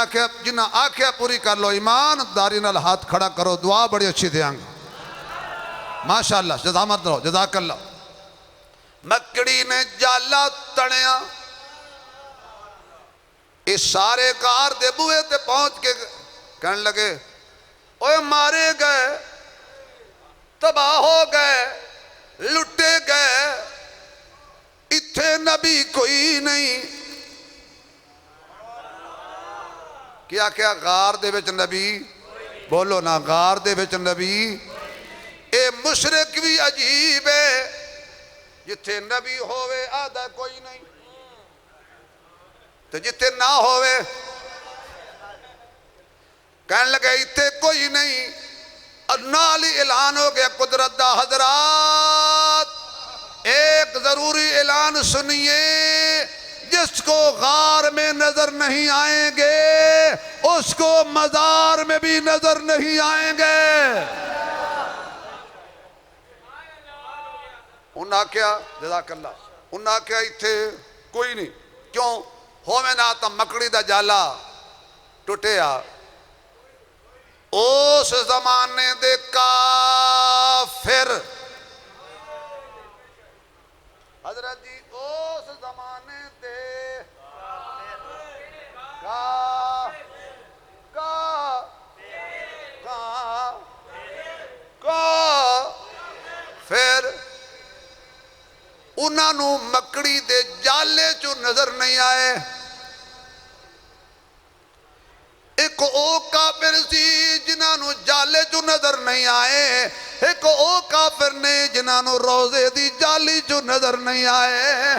Speaker 1: آکھیا پوری کر لو ایمانداری نال ہاتھ کھڑا کرو دعا بڑی اچھی دیاں گے ماشاءاللہ جزامت رہو جزاک اللہ مکڑی نے جالا تنیا اس سارے کار دے بوئے تے پہنچ کے کہنے لگے اوہ مارے گئے تباہ ہو گئے لٹے گئے اتھے نبی کوئی نہیں کیا کیا غار دے وچ نبی بولو نا غار دے وچ نبی اے مشرک بھی عجیب ہے جتھے نبی ہوئے آدھا کوئی نہیں تو جتھے نہ ہوئے کہنے لگے اتھے کوئی نہیں اور نالی اعلان ہو گیا قدرت دا حضرات ایک ضروری اعلان سنیے جس کو غار میں نظر نہیں آئیں گے اس کو مزار میں بھی نظر نہیں آئیں گے انہاں کیا جزاک اللہ انہاں کیا اتھے کوئی نہیں کیوں ہوئے نہ تا مکڑی دا جالا ٹوٹے آ اس زمانے دے کافر حضرت جی اس زمانے دے کافر انہاں نو مکڑی دے جالے چو نظر نہیں آئے ایک ایک او کافر سی جنہاں نو جالے جو نظر نہیں آئے، ایک او کافر نے جنہاں نو روزے دی جالی جو نظر نہیں آئے.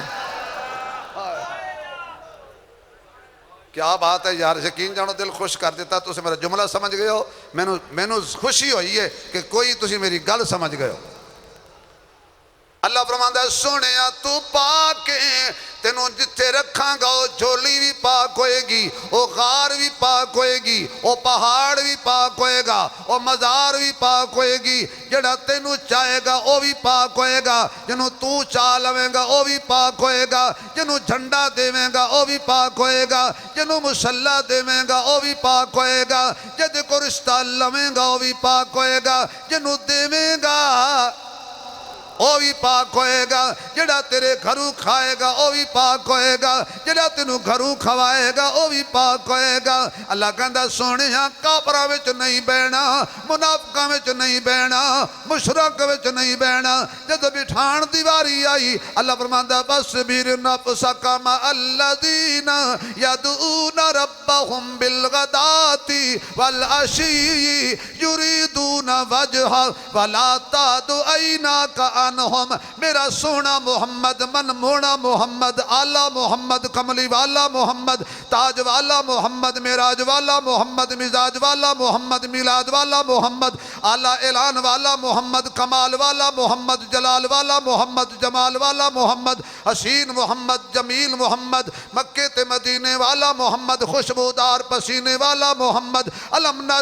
Speaker 1: کیا بات ہے یار، یقین جانو دل خوش کر دیتا. تُسے میرا جملہ سمجھ گئے ہو، میں نو خوشی ہوئی ہے کہ کوئی تُسی میری گل سمجھ گئے ہو. اللہ فرماندہ ہے سونیا تو پاک ہے، تینوں جتھے رکھاں گا وہ جھولی بھی پاک ہوئے گی، وہ غار بھی پاک ہوئے گی، وہ پہاڑ بھی پاک ہوئے گا، وہ مزار بھی پاک ہوئے گی. جڑا تینوں چاہے گا وہ بھی پاک ہوئے گا، جنہوں تو چاہ لویں گا وہ بھی پاک ہوئے گا، جنہوں جھنڈا دیویں گا وہ بھی پاک ہوئے گا، جنہوں مسلح دیویں گا وہ بھی پاک ہوئے گا، جد کو رشتہ لویں گا وہ بھی پاک ہوئے گا، جنہوں دیویں گا وہ بھی پاک ہوئے گا، جڑا تیرے گھروں کھائے گا وہ بھی پاک ہوئے گا، جڑا تینوں گھروں کھوائے گا وہ بھی پاک ہوئے گا. اللہ کہندا سونیا کافراں وچ نہیں بہنا، منافقاں وچ نہیں بہنا، مشرک وچ نہیں بہنا. جدوں بٹھان دی واری آئی اللہ فرماندا بصبر نفسک مع الذین یدعون ربهم بالغداۃ والعشی یریدون وجہہ ولا تعد عیناک عنہم. میرا سونا محمد، من مونا محمد، آلہ محمد، کملی والا محمد، تاج والا محمد، معراج والا محمد، مزاج والا محمد، میلاد والا محمد، اعلیٰ اعلان والا محمد، کمال والا محمد، جلال والا محمد، جمال والا محمد، حسین محمد، جمیل محمد، مکہ تے مدینے والا محمد، خوشبودار پسینے والا محمد، علمنا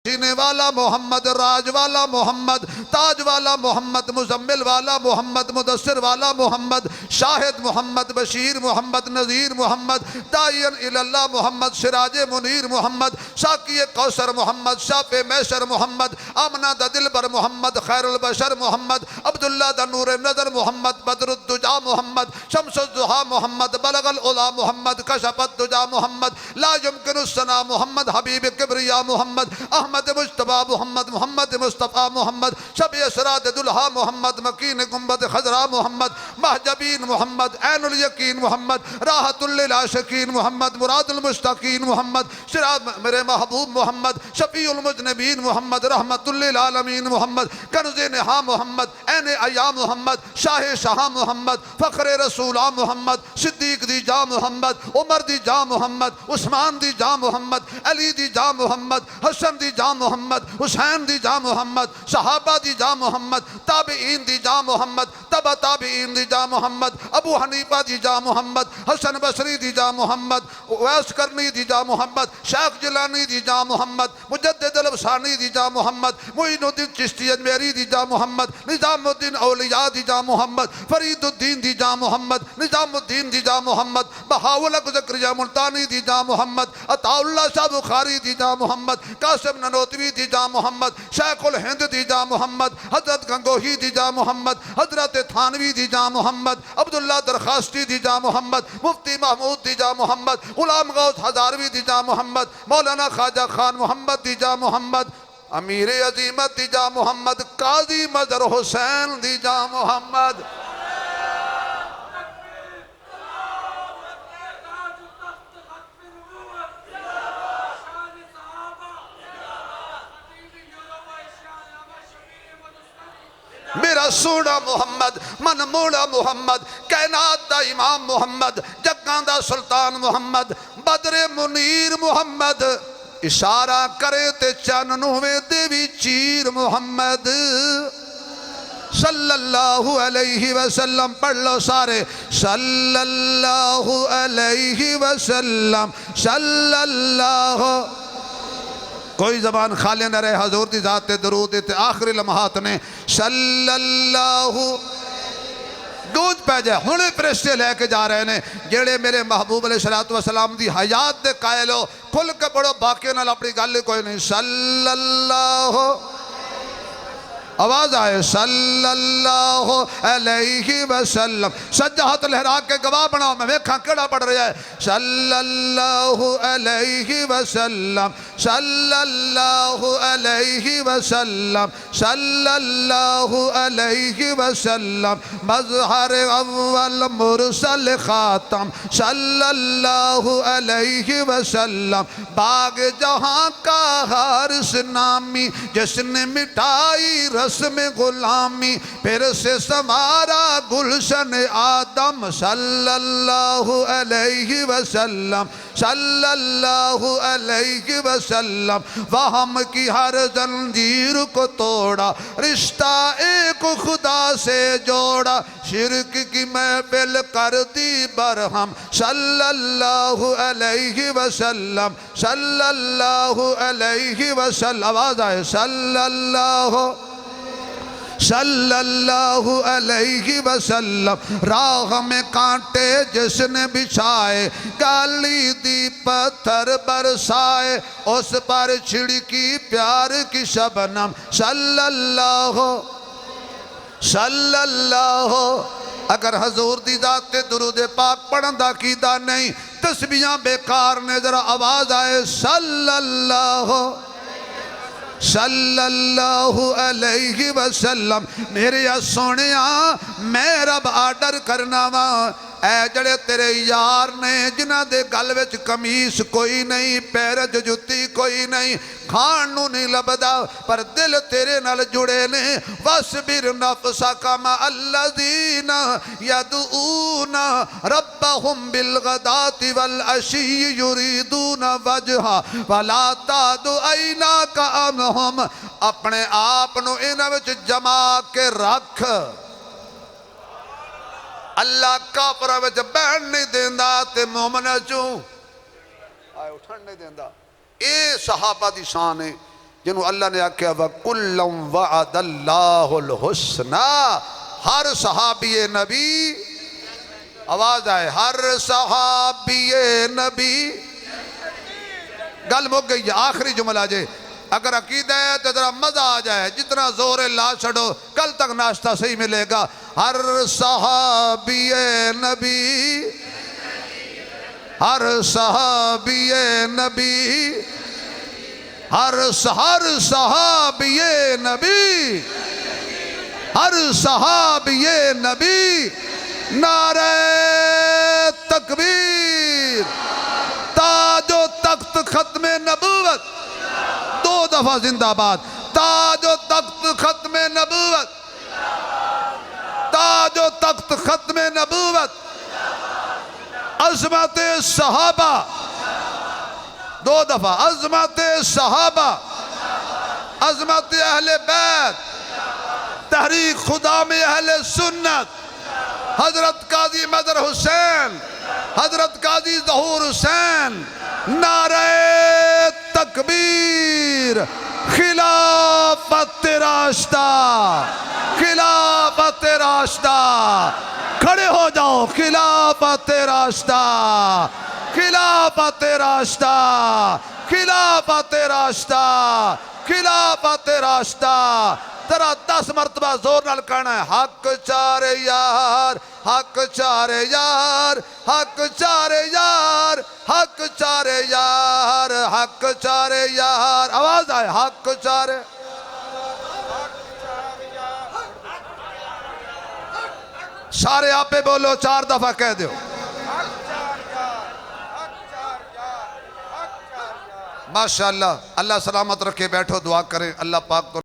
Speaker 1: سینے والا محمد، راج والا محمد، تاج والا محمد، مزمل والا محمد، مدثر والا محمد، شاہد محمد، بشیر محمد، نذیر محمد، داعین اللہ محمد، سراج منیر محمد، ساقی کوثر محمد، شافع میسر محمد، آمنہ دا دلبر محمد، خیر البشر محمد، عبداللہ دا نور نظر محمد، بدر الدجا محمد، شمس الضحا محمد، بلغ العلا محمد، کشف الدجا محمد، لا يمکن الثنا محمد، حبیب کبریا محمد، احمد مجتبہ محمد، محمد مصطفیٰ محمد، شب اسراد دلہا محمد، مکین گنبد خضرا محمد، محجبین محمد، عین الیقین محمد، راحت للعاشقین محمد، مراد المشتاقین محمد، شراب میرے محبوب محمد، شفیع المذنبین محمد، رحمت للعالمین محمد، کنز نہا محمد، عین عیا محمد، شاہ شاہ محمد، فخر رسولہ محمد، صدیق دی جا محمد، عمر دی جا محمد، عثمان دی جا محمد، علی دی جا محمد، حسن دی جا محمد، حسین دی جا محمد، صحابہ دی جا محمد، تابعین دی جا محمد، تبع تابعین دی جا محمد، ابو حنیفہ دی جا محمد، حسن بصری دی جا محمد، ویس کرنی دی جا محمد، شیخ جلانی دی جا محمد، مجدد الفسانی دی جا محمد، معین الدین چشتی اجمیری دی جا محمد، نظام الدین اولیاء دی جا محمد، فرید الدین دی جا محمد، نظام الدین دی جا محمد، بہاولک زکریا ملتانی دی جا محمد، عطا اللہ شاہ بخاری دی جا محمد، قاسم ننوتوی دی جا محمد، شیخ الہند دی جا محمد، حضرت گنگوہی دی جا محمد، حضرت تھانوی دی جا محمد، عبداللہ درخواستی دی جا محمد، مفتی محمود دی جا محمد، غلام غوث ہزاروی دی جا محمد، مولانا خواجہ خان محمد دی جا محمد، امیر عظیمت دی جا محمد، قاضی مظہر حسین دی جا محمد. میرا سونا محمد، من موڑا محمد، کائنات دا امام محمد، جگاں دا سلطان محمد، بدر منیر محمد، اشارہ کرے تے چاننوے دیوی چیر محمد صلی اللہ علیہ وسلم. پڑھ لو سارے صلی اللہ علیہ وسلم، صلی اللہ. کوئی زبان خالی نہ رہے، حضور دی ذات درود تے آخری لمحات نے صلی اللہ. گونج پہ جائے ہونے فرشتے لے کے جا رہے ہیں جیڑے میرے محبوب علیہ السلام دی حیات دے قائل ہو. کھل کے پڑھو، باقی نال اپنی گل کوئی نہیں. صلی اللہ آواز آئے صلی اللہ علیہ وسلم. سجا ہاتھ لہرا کے گواہ بناؤ میں ویکھاں کیڑا پڑھ رہا ہے. صلی اللہ علیہ وسلم صلی اللہ علیہ وسلم صلی اللہ علیہ وسلم مظہر اول مرسل خاتم صلی اللہ علیہ وسلم باغ جہاں کا حارس نامی جس نے مٹائی رسم غلامی پھر سے سنوارا گلشن آدم صلی اللہ علیہ وسلم صلی اللہ علیہ وسلم وہم کی ہر زنجیر کو توڑا رشتہ ایک خدا سے جوڑا شرک کی محفل کر دی برہم صلی اللہ علیہ وسلم صلی اللہ علیہ وسلم. آواز آئے صلی اللہ علیہ وسلم راہ میں کانٹے جس نے بچھائے گالی دی پتھر برسائے اس پر چھڑکی پیار کی شبنم صلی اللہ. اگر حضور دی ذات درود پاک پڑھندا کیدا نہیں تسبیحاں بیکار نے. ذرا آواز آئے صلی اللہ علیہ وسلم. میرے سونیاں میں رب آرڈر کرنا وا اے جڑے تیرے یار نے جنہ دے گل وچ قمیص کوئی نہیں پیرج جتی کوئی نہیں کھان نو نہیں لبدا پر دل تیرے نال جڑے نے وَاسْبِرْ نَفْسَكَ مَعَ الَّذِينَ يَدْعُونَ رَبَّهُمْ بِالْغَدَاةِ وَالْعَشِيِّ يُرِيدُونَ وَجْهَهُ وَلَا تَعْدُ عَيْنَاكَ عَنْهُمْ. اپنے آپ نو انہاں وچ جما کے رکھ. اللہ کافرہ وچ بیٹھ نہیں دیندا تے مومن چوں آئے اٹھن نہیں دیندا. اے صحابہ دی شان ہے جنہوں اللہ نے آکھیا وَكُلًّا وَعَدَ اللَّهُ الْحُسْنَى. ہر صحابی نبی آواز آئے ہر صحابی نبی گل مک گئی. آخری جملہ جے اگر عقیدہ ہے تو ذرا مزہ آ جائے جتنا زور لا چھڑو کل تک ناشتہ صحیح ملے گا. ہر صحابی نبی ہر صحابی نبی ہر صحابی نبی ہر صحابی نبی نعرہ تکبیر تاج و تخت ختم نبوت. دو دفعہ زندہ باد. تاج و تخت ختم نبوت تاج و تخت ختم نبوت. عظمت صحابہ دو دفعہ عظمت صحابہ عظمت اہل بیت تحریک خدا میں اہل سنت حضرت قاضی مظہر حسین حضرت قاضی ظہور حسین. نعرہ تکبیر خلافت راشدہ خلافت راشدہ. کھڑے ہو جاؤ. خلافت راشدہ خلافت راشدہ خلافت راشدہ خلافت راشدہ. ترا 10 مرتبہ زور نال کہنا ہے حق چارے یار حق چارے یار حق چارے یار حق چارے یار حق چارے یار. آواز آئے حق چارے. سارے آپ پہ بولو 4 دفعہ کہہ دیو. ماشاءاللہ. اللہ سلامت رکھے. بیٹھو دعا کریں. اللہ پاک تو